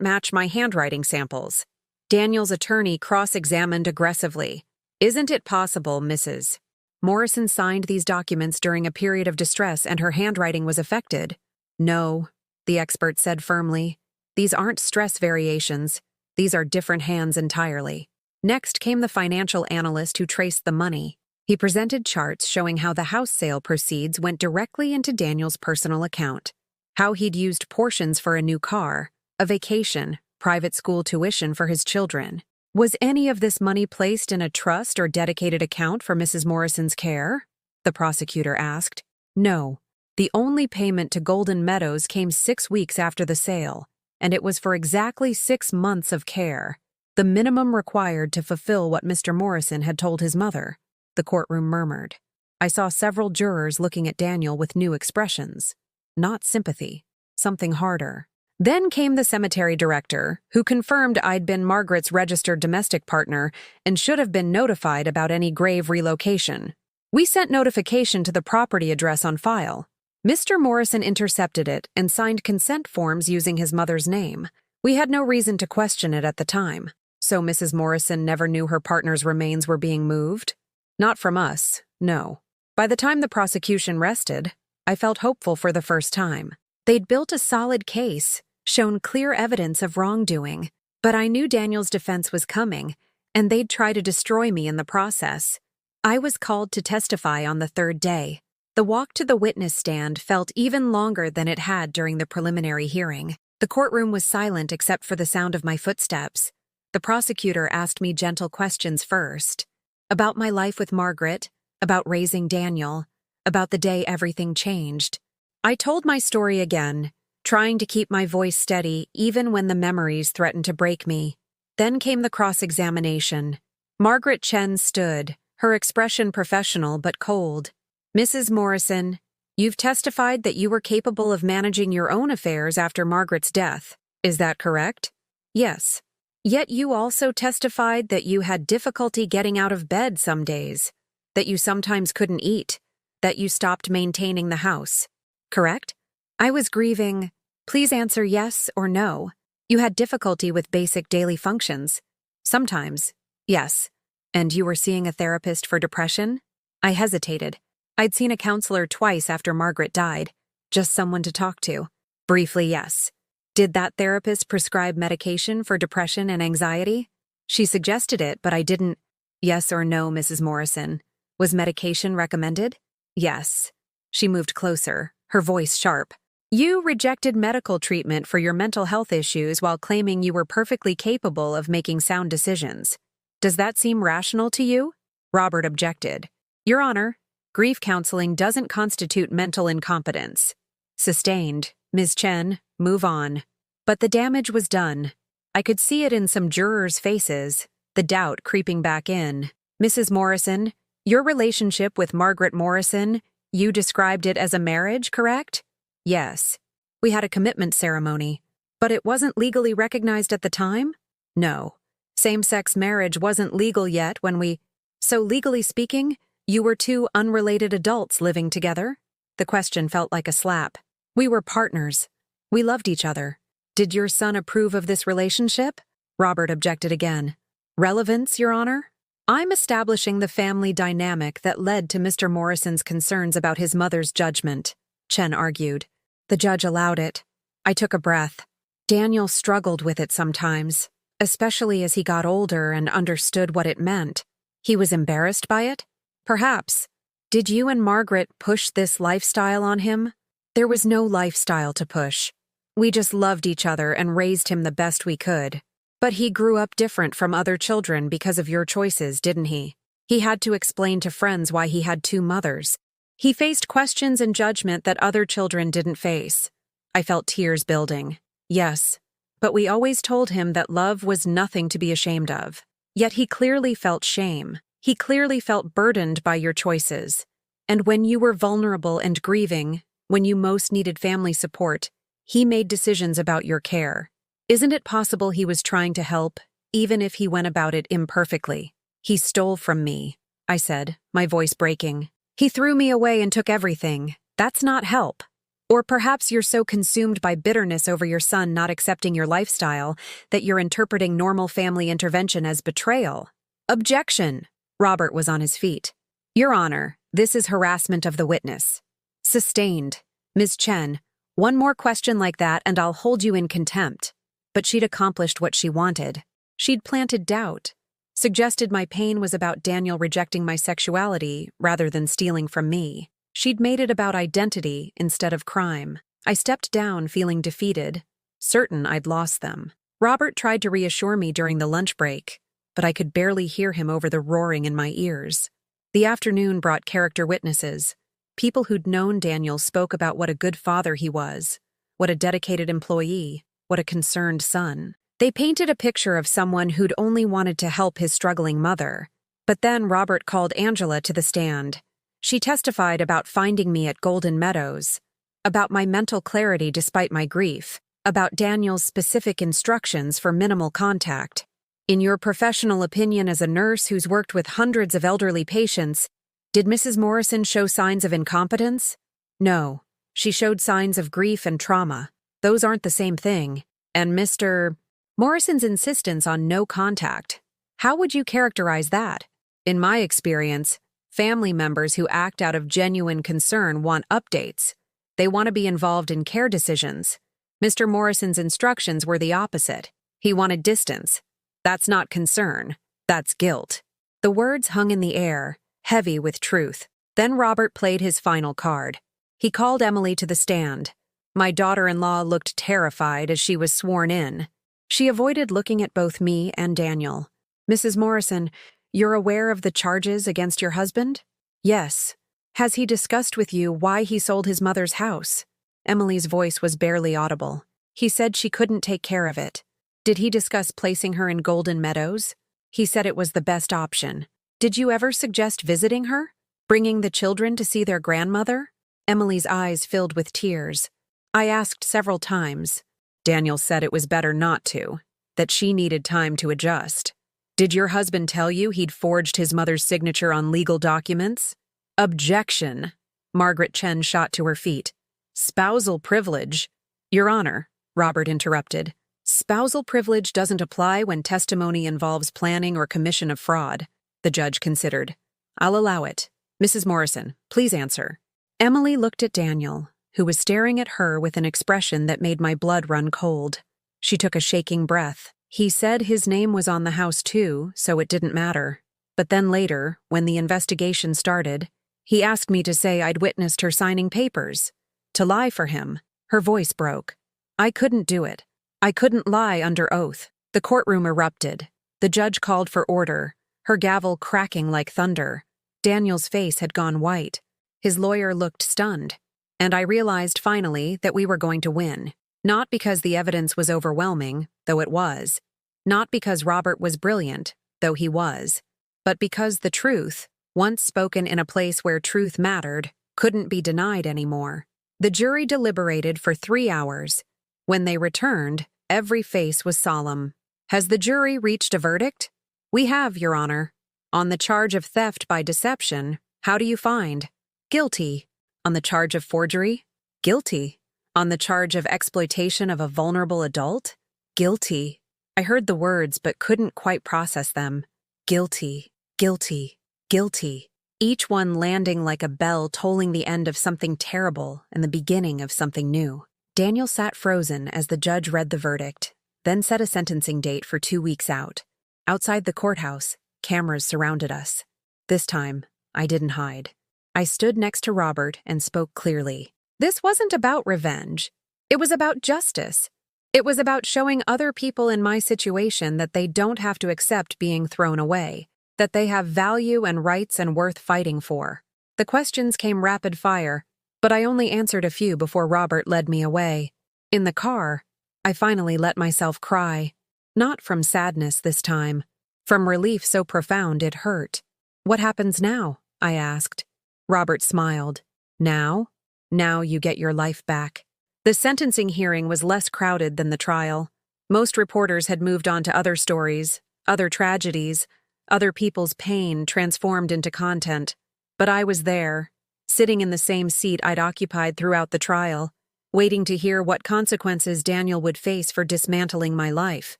match my handwriting samples. Daniel's attorney cross-examined aggressively. "Isn't it possible, Mrs. Morrison signed these documents during a period of distress and her handwriting was affected?" "No," the expert said firmly. "These aren't stress variations. These are different hands entirely." Next came the financial analyst who traced the money. He presented charts showing how the house sale proceeds went directly into Daniel's personal account, how he'd used portions for a new car, a vacation, private school tuition for his children. Was any of this money placed in a trust or dedicated account for Mrs. Morrison's care? The prosecutor asked. No. The only payment to Golden Meadows came 6 weeks after the sale, and it was for exactly 6 months of care, the minimum required to fulfill what Mr. Morrison had told his mother. The courtroom murmured. I saw several jurors looking at Daniel with new expressions. Not sympathy, something harder. Then came the cemetery director, who confirmed I'd been Margaret's registered domestic partner and should have been notified about any grave relocation. We sent notification to the property address on file. Mr. Morrison intercepted it and signed consent forms using his mother's name. We had no reason to question it at the time. So Mrs. Morrison never knew her partner's remains were being moved? Not from us, no. By the time the prosecution rested, I felt hopeful for the first time. They'd built a solid case, shown clear evidence of wrongdoing, but I knew Daniel's defense was coming, and they'd try to destroy me in the process. I was called to testify on the 3rd day. The walk to the witness stand felt even longer than it had during the preliminary hearing. The courtroom was silent except for the sound of my footsteps. The prosecutor asked me gentle questions first. About my life with Margaret, about raising Daniel, about the day everything changed. I told my story again, trying to keep my voice steady even when the memories threatened to break me. Then came the cross-examination. Margaret Chen stood, her expression professional but cold. Mrs. Morrison, you've testified that you were capable of managing your own affairs after Margaret's death. Is that correct? Yes. Yet you also testified that you had difficulty getting out of bed some days, that you sometimes couldn't eat, that you stopped maintaining the house. Correct? I was grieving. Please answer yes or no. You had difficulty with basic daily functions. Sometimes. Yes. And you were seeing a therapist for depression? I hesitated. I'd seen a counselor twice after Margaret died. Just someone to talk to. Briefly, yes. Did that therapist prescribe medication for depression and anxiety? She suggested it, but I didn't. Yes or no, Mrs. Morrison. Was medication recommended? Yes. She moved closer, her voice sharp. You rejected medical treatment for your mental health issues while claiming you were perfectly capable of making sound decisions. Does that seem rational to you? Robert objected. Your Honor, grief counseling doesn't constitute mental incompetence. Sustained. Ms. Chen, move on. But the damage was done. I could see it in some jurors' faces, the doubt creeping back in. Mrs. Morrison, your relationship with Margaret Morrison, you described it as a marriage, correct? Yes. We had a commitment ceremony. But it wasn't legally recognized at the time? No. Same-sex marriage wasn't legal yet when we... So legally speaking, you were two unrelated adults living together? The question felt like a slap. We were partners. We loved each other. Did your son approve of this relationship? Robert objected again. Relevance, Your Honor? I'm establishing the family dynamic that led to Mr. Morrison's concerns about his mother's judgment, Chen argued. The judge allowed it. I took a breath. Daniel struggled with it sometimes, especially as he got older and understood what it meant. He was embarrassed by it? Perhaps. Did you and Margaret push this lifestyle on him? There was no lifestyle to push. We just loved each other and raised him the best we could. But he grew up different from other children because of your choices, didn't he? He had to explain to friends why he had two mothers. He faced questions and judgment that other children didn't face. I felt tears building. Yes, but we always told him that love was nothing to be ashamed of. Yet he clearly felt shame. He clearly felt burdened by your choices. And when you were vulnerable and grieving, when you most needed family support, he made decisions about your care. Isn't it possible he was trying to help, even if he went about it imperfectly? He stole from me, I said, my voice breaking. He threw me away and took everything. That's not help. Or perhaps you're so consumed by bitterness over your son not accepting your lifestyle that you're interpreting normal family intervention as betrayal. Objection! Robert was on his feet. Your Honor, this is harassment of the witness. Sustained. Ms. Chen, one more question like that and I'll hold you in contempt. But she'd accomplished what she wanted. She'd planted doubt. Suggested my pain was about Daniel rejecting my sexuality rather than stealing from me. She'd made it about identity instead of crime. I stepped down feeling defeated, certain I'd lost them. Robert tried to reassure me during the lunch break, but I could barely hear him over the roaring in my ears. The afternoon brought character witnesses. People who'd known Daniel spoke about what a good father he was, what a dedicated employee, what a concerned son. They painted a picture of someone who'd only wanted to help his struggling mother. But then Robert called Angela to the stand. She testified about finding me at Golden Meadows, about my mental clarity despite my grief, about Daniel's specific instructions for minimal contact. In your professional opinion as a nurse who's worked with hundreds of elderly patients, did Mrs. Morrison show signs of incompetence? No. She showed signs of grief and trauma. Those aren't the same thing. And Mr. Morrison's insistence on no contact. How would you characterize that? In my experience, family members who act out of genuine concern want updates. They want to be involved in care decisions. Mr. Morrison's instructions were the opposite. He wanted distance. That's not concern. That's guilt. The words hung in the air, heavy with truth. Then Robert played his final card. He called Emily to the stand. My daughter-in-law looked terrified as she was sworn in. She avoided looking at both me and Daniel. Mrs. Morrison, you're aware of the charges against your husband? Yes. Has he discussed with you why he sold his mother's house? Emily's voice was barely audible. He said she couldn't take care of it. Did he discuss placing her in Golden Meadows? He said it was the best option. Did you ever suggest visiting her? Bringing the children to see their grandmother? Emily's eyes filled with tears. I asked several times. Daniel said it was better not to, that she needed time to adjust. Did your husband tell you he'd forged his mother's signature on legal documents? Objection. Margaret Chen shot to her feet. Spousal privilege. Your Honor, Robert interrupted. Spousal privilege doesn't apply when testimony involves planning or commission of fraud, the judge considered. I'll allow it. Mrs. Morrison, please answer. Emily looked at Daniel, who was staring at her with an expression that made my blood run cold. She took a shaking breath. He said his name was on the house too, so it didn't matter. But then later, when the investigation started, he asked me to say I'd witnessed her signing papers. To lie for him. Her voice broke. I couldn't do it. I couldn't lie under oath. The courtroom erupted. The judge called for order, her gavel cracking like thunder. Daniel's face had gone white. His lawyer looked stunned. And I realized finally that we were going to win. Not because the evidence was overwhelming, though it was. Not because Robert was brilliant, though he was. But because the truth, once spoken in a place where truth mattered, couldn't be denied anymore. The jury deliberated for 3 hours. When they returned, every face was solemn. Has the jury reached a verdict? We have, Your Honor. On the charge of theft by deception, how do you find? Guilty. On the charge of forgery? Guilty. On the charge of exploitation of a vulnerable adult? Guilty. I heard the words but couldn't quite process them. Guilty. Guilty. Guilty. Each one landing like a bell tolling the end of something terrible and the beginning of something new. Daniel sat frozen as the judge read the verdict, then set a sentencing date for 2 weeks out. Outside the courthouse, cameras surrounded us. This time, I didn't hide. I stood next to Robert and spoke clearly. This wasn't about revenge. It was about justice. It was about showing other people in my situation that they don't have to accept being thrown away, that they have value and rights and worth fighting for. The questions came rapid fire, but I only answered a few before Robert led me away. In the car, I finally let myself cry. Not from sadness this time. From relief so profound it hurt. What happens now? I asked. Robert smiled. Now? Now you get your life back. The sentencing hearing was less crowded than the trial. Most reporters had moved on to other stories, other tragedies, other people's pain transformed into content. But I was there, sitting in the same seat I'd occupied throughout the trial, waiting to hear what consequences Daniel would face for dismantling my life.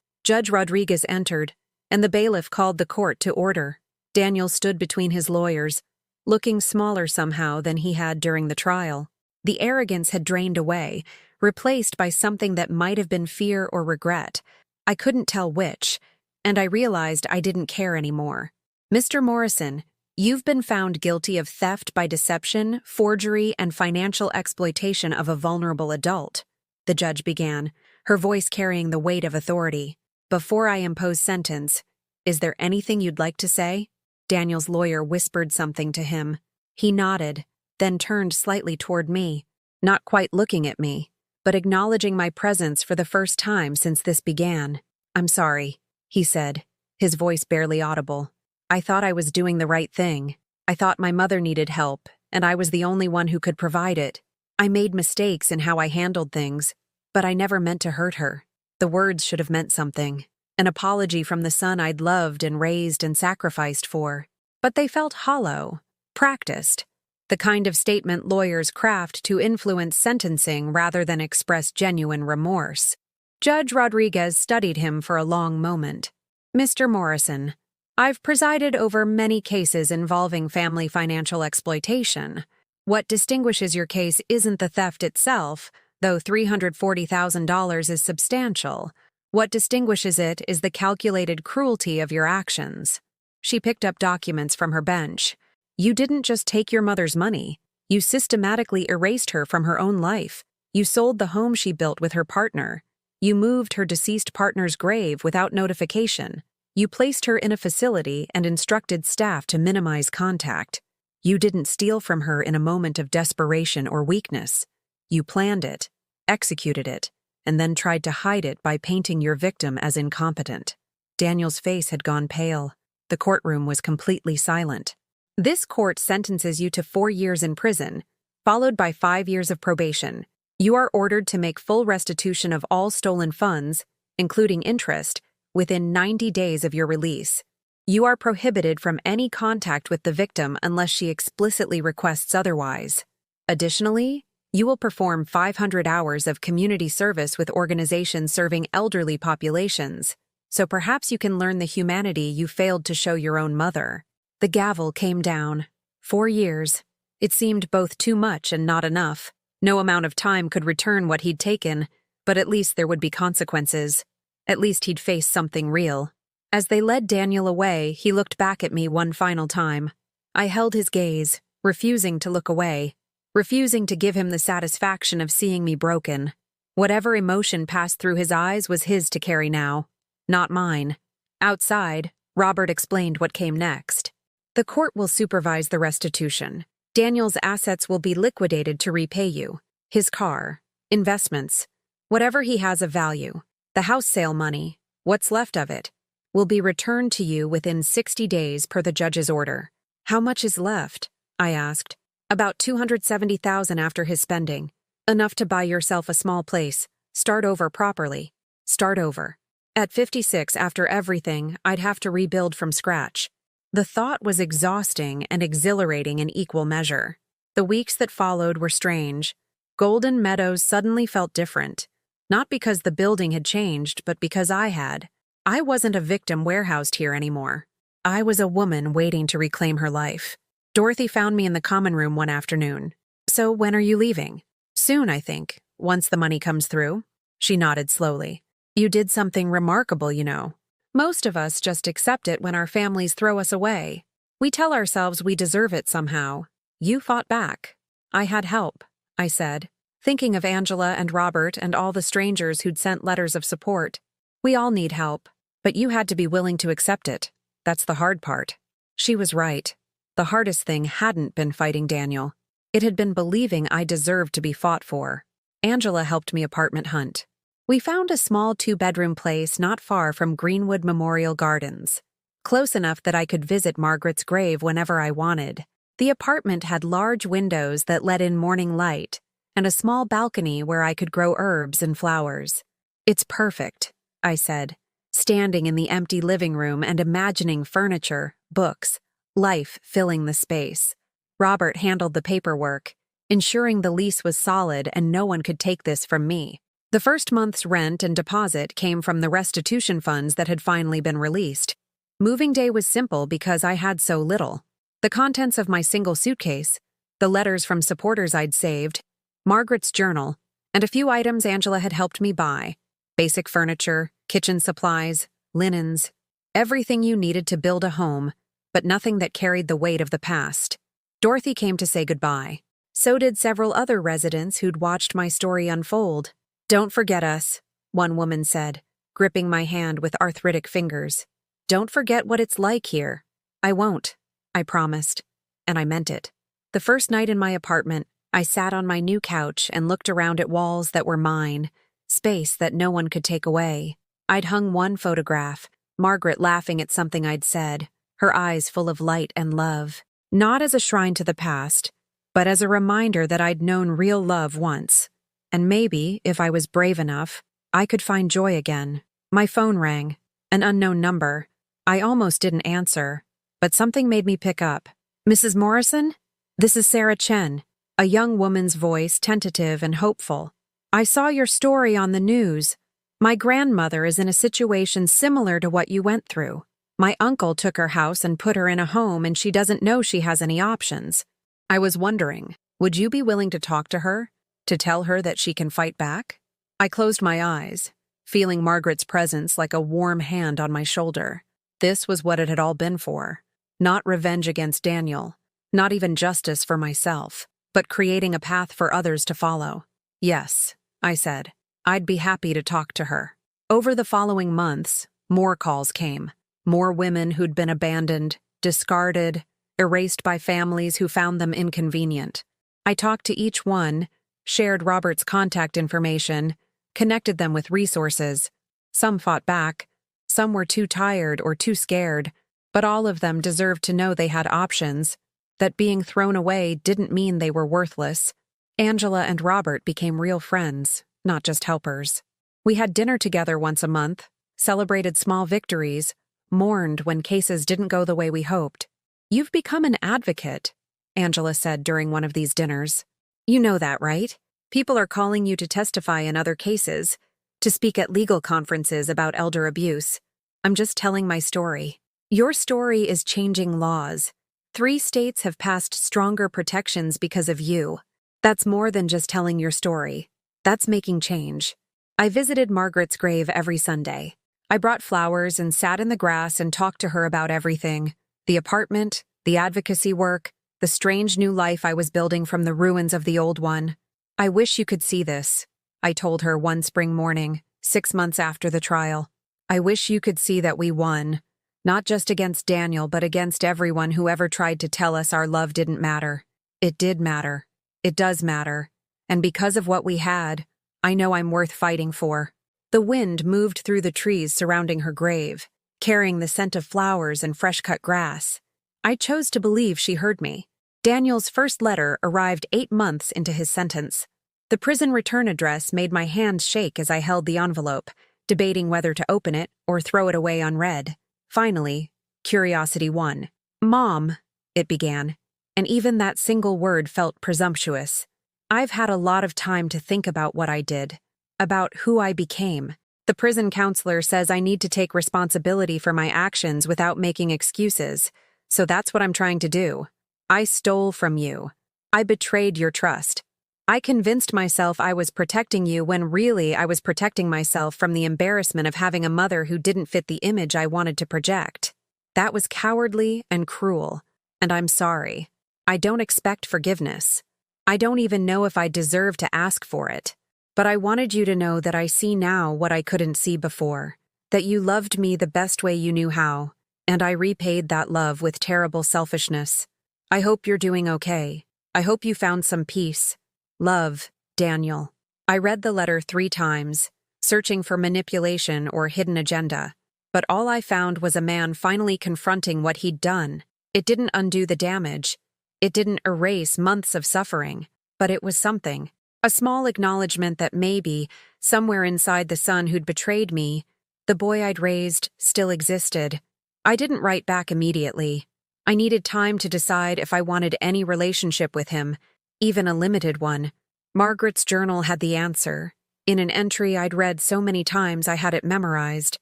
Judge Rodriguez entered, and the bailiff called the court to order. Daniel stood between his lawyers, looking smaller somehow than he had during the trial. The arrogance had drained away, replaced by something that might have been fear or regret. I couldn't tell which, and I realized I didn't care anymore. Mr. Morrison, you've been found guilty of theft by deception, forgery, and financial exploitation of a vulnerable adult, the judge began, her voice carrying the weight of authority. Before I impose sentence, is there anything you'd like to say? Daniel's lawyer whispered something to him. He nodded, then turned slightly toward me, not quite looking at me, but acknowledging my presence for the first time since this began. I'm sorry, he said, his voice barely audible. I thought I was doing the right thing. I thought my mother needed help, and I was the only one who could provide it. I made mistakes in how I handled things, but I never meant to hurt her. The words should have meant something. An apology from the son I'd loved and raised and sacrificed for. But they felt hollow, practiced. The kind of statement lawyers craft to influence sentencing rather than express genuine remorse. Judge Rodriguez studied him for a long moment. Mr. Morrison, I've presided over many cases involving family financial exploitation. What distinguishes your case isn't the theft itself, though $340,000 is substantial. What distinguishes it is the calculated cruelty of your actions. She picked up documents from her bench. You didn't just take your mother's money. You systematically erased her from her own life. You sold the home she built with her partner. You moved her deceased partner's grave without notification. You placed her in a facility and instructed staff to minimize contact. You didn't steal from her in a moment of desperation or weakness. You planned it, executed it, and then tried to hide it by painting your victim as incompetent. Daniel's face had gone pale. The courtroom was completely silent. This court sentences you to 4 years in prison, followed by 5 years of probation. You are ordered to make full restitution of all stolen funds, including interest, within 90 days of your release. You are prohibited from any contact with the victim unless she explicitly requests otherwise. Additionally, you will perform 500 hours of community service with organizations serving elderly populations, so perhaps you can learn the humanity you failed to show your own mother. The gavel came down. 4 years. It seemed both too much and not enough. No amount of time could return what he'd taken, but at least there would be consequences. At least he'd face something real. As they led Daniel away, he looked back at me one final time. I held his gaze, refusing to look away, refusing to give him the satisfaction of seeing me broken. Whatever emotion passed through his eyes was his to carry now, not mine. Outside, Robert explained what came next. The court will supervise the restitution. Daniel's assets will be liquidated to repay you. His car, investments, whatever he has of value, the house sale money, what's left of it, will be returned to you within 60 days per the judge's order. How much is left? I asked. About $270,000 after his spending. Enough to buy yourself a small place. Start over properly. Start over. At 56, after everything, I'd have to rebuild from scratch. The thought was exhausting and exhilarating in equal measure. The weeks that followed were strange. Golden Meadows suddenly felt different. Not because the building had changed, but because I had. I wasn't a victim warehoused here anymore. I was a woman waiting to reclaim her life. Dorothy found me in the common room one afternoon. So when are you leaving? Soon, I think, once the money comes through. She nodded slowly. You did something remarkable, you know. Most of us just accept it when our families throw us away. We tell ourselves we deserve it somehow. You fought back. I had help, I said, thinking of Angela and Robert and all the strangers who'd sent letters of support. We all need help, but you had to be willing to accept it. That's the hard part. She was right. The hardest thing hadn't been fighting Daniel. It had been believing I deserved to be fought for. Angela helped me apartment hunt. We found a small 2-bedroom place not far from Greenwood Memorial Gardens, close enough that I could visit Margaret's grave whenever I wanted. The apartment had large windows that let in morning light, and a small balcony where I could grow herbs and flowers. It's perfect, I said, standing in the empty living room and imagining furniture, books, life filling the space. Robert handled the paperwork, ensuring the lease was solid and no one could take this from me. The first month's rent and deposit came from the restitution funds that had finally been released. Moving day was simple because I had so little. The contents of my single suitcase, the letters from supporters I'd saved, Margaret's journal, and a few items Angela had helped me buy. Basic furniture, kitchen supplies, linens, everything you needed to build a home, but nothing that carried the weight of the past. Dorothy came to say goodbye. So did several other residents who'd watched my story unfold. Don't forget us, one woman said, gripping my hand with arthritic fingers. Don't forget what it's like here. I won't, I promised, and I meant it. The first night in my apartment, I sat on my new couch and looked around at walls that were mine, space that no one could take away. I'd hung one photograph, Margaret laughing at something I'd said, her eyes full of light and love. Not as a shrine to the past, but as a reminder that I'd known real love once. And maybe, if I was brave enough, I could find joy again. My phone rang. An unknown number. I almost didn't answer, but something made me pick up. Mrs. Morrison? This is Sarah Chen, a young woman's voice, tentative and hopeful. I saw your story on the news. My grandmother is in a situation similar to what you went through. My uncle took her house and put her in a home and she doesn't know she has any options. I was wondering, would you be willing to talk to her? To tell her that she can fight back? I closed my eyes, feeling Margaret's presence like a warm hand on my shoulder. This was what it had all been for. Not revenge against Daniel, not even justice for myself, but creating a path for others to follow. Yes, I said, I'd be happy to talk to her. Over the following months, more calls came. More women who'd been abandoned, discarded, erased by families who found them inconvenient. I talked to each one, shared Robert's contact information, connected them with resources. Some fought back, some were too tired or too scared, but all of them deserved to know they had options, that being thrown away didn't mean they were worthless. Angela and Robert became real friends, not just helpers. We had dinner together once a month, celebrated small victories, mourned when cases didn't go the way we hoped. "You've become an advocate," Angela said during one of these dinners. "You know that, right? People are calling you to testify in other cases, to speak at legal conferences about elder abuse. I'm just telling my story. Your story is changing laws. 3 states have passed stronger protections because of you. That's more than just telling your story. That's making change." I visited Margaret's grave every Sunday. I brought flowers and sat in the grass and talked to her about everything: the apartment, the advocacy work, the strange new life I was building from the ruins of the old one. "I wish you could see this," I told her one spring morning, 6 months after the trial. "I wish you could see that we won. Not just against Daniel, but against everyone who ever tried to tell us our love didn't matter. It did matter. It does matter. And because of what we had, I know I'm worth fighting for." The wind moved through the trees surrounding her grave, carrying the scent of flowers and fresh-cut grass. I chose to believe she heard me. Daniel's first letter arrived 8 months into his sentence. The prison return address made my hands shake as I held the envelope, debating whether to open it or throw it away unread. Finally, curiosity won. "Mom," it began, and even that single word felt presumptuous. "I've had a lot of time to think about what I did, about who I became. The prison counselor says I need to take responsibility for my actions without making excuses, so that's what I'm trying to do. I stole from you. I betrayed your trust. I convinced myself I was protecting you when really I was protecting myself from the embarrassment of having a mother who didn't fit the image I wanted to project. That was cowardly and cruel, and I'm sorry. I don't expect forgiveness. I don't even know if I deserve to ask for it. But I wanted you to know that I see now what I couldn't see before, that you loved me the best way you knew how, and I repaid that love with terrible selfishness. I hope you're doing okay. I hope you found some peace. Love, Daniel." I read the letter 3 times, searching for manipulation or hidden agenda, but all I found was a man finally confronting what he'd done. It didn't undo the damage. It didn't erase months of suffering, but it was something. A small acknowledgement that maybe, somewhere inside the son who'd betrayed me, the boy I'd raised still existed. I didn't write back immediately. I needed time to decide if I wanted any relationship with him, even a limited one. Margaret's journal had the answer. In an entry I'd read so many times I had it memorized.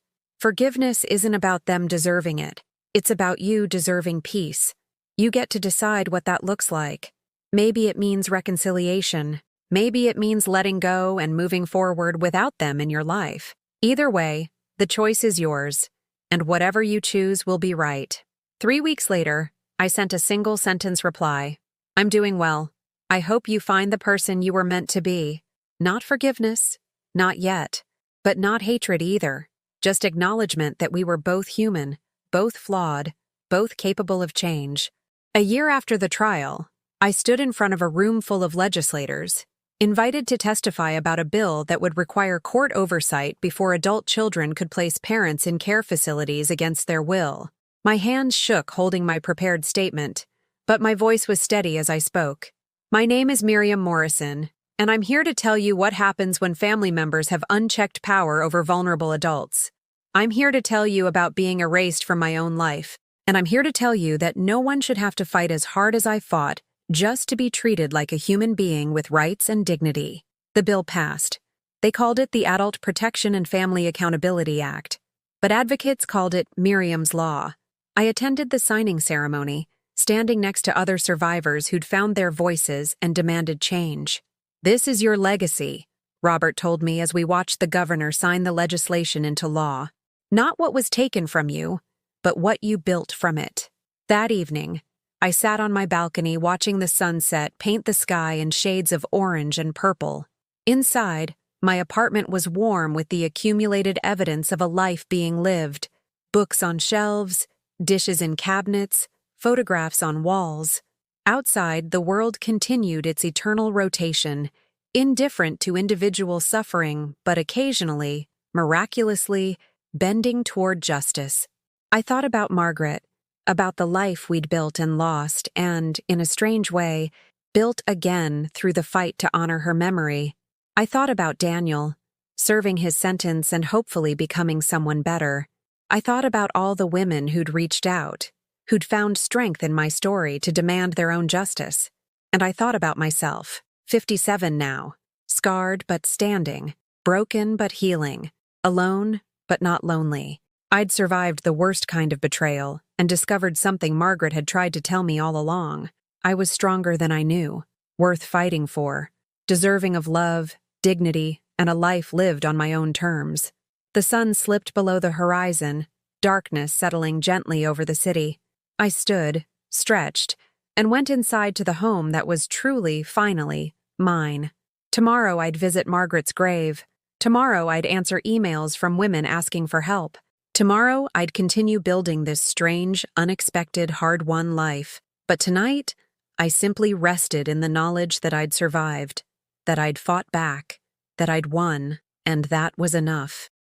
"Forgiveness isn't about them deserving it. It's about you deserving peace. You get to decide what that looks like. Maybe it means reconciliation. Maybe it means letting go and moving forward without them in your life. Either way, the choice is yours, and whatever you choose will be right." 3 weeks later, I sent a single-sentence reply. "I'm doing well. I hope you find the person you were meant to be. Not forgiveness, not yet, but not hatred either. Just acknowledgement that we were both human, both flawed, both capable of change." A year after the trial, I stood in front of a room full of legislators, invited to testify about a bill that would require court oversight before adult children could place parents in care facilities against their will. My hands shook holding my prepared statement, but my voice was steady as I spoke. "My name is Miriam Morrison, and I'm here to tell you what happens when family members have unchecked power over vulnerable adults. I'm here to tell you about being erased from my own life, and I'm here to tell you that no one should have to fight as hard as I fought just to be treated like a human being with rights and dignity." The bill passed. They called it the Adult Protection and Family Accountability Act, but advocates called it Miriam's Law. I attended the signing ceremony, standing next to other survivors who'd found their voices and demanded change. "This is your legacy," Robert told me as we watched the governor sign the legislation into law. "Not what was taken from you, but what you built from it." That evening, I sat on my balcony watching the sunset paint the sky in shades of orange and purple. Inside, my apartment was warm with the accumulated evidence of a life being lived: books on shelves, dishes in cabinets, photographs on walls. Outside, the world continued its eternal rotation, indifferent to individual suffering, but occasionally, miraculously, bending toward justice. I thought about Margaret, about the life we'd built and lost, and, in a strange way, built again through the fight to honor her memory. I thought about Daniel, serving his sentence and hopefully becoming someone better. I thought about all the women who'd reached out, who'd found strength in my story to demand their own justice. And I thought about myself, 57 now, scarred but standing, broken but healing, alone but not lonely. I'd survived the worst kind of betrayal and discovered something Margaret had tried to tell me all along. I was stronger than I knew, worth fighting for, deserving of love, dignity, and a life lived on my own terms. The sun slipped below the horizon, darkness settling gently over the city. I stood, stretched, and went inside to the home that was truly, finally, mine. Tomorrow I'd visit Margaret's grave. Tomorrow I'd answer emails from women asking for help. Tomorrow I'd continue building this strange, unexpected, hard-won life. But tonight, I simply rested in the knowledge that I'd survived, that I'd fought back, that I'd won, and that was enough.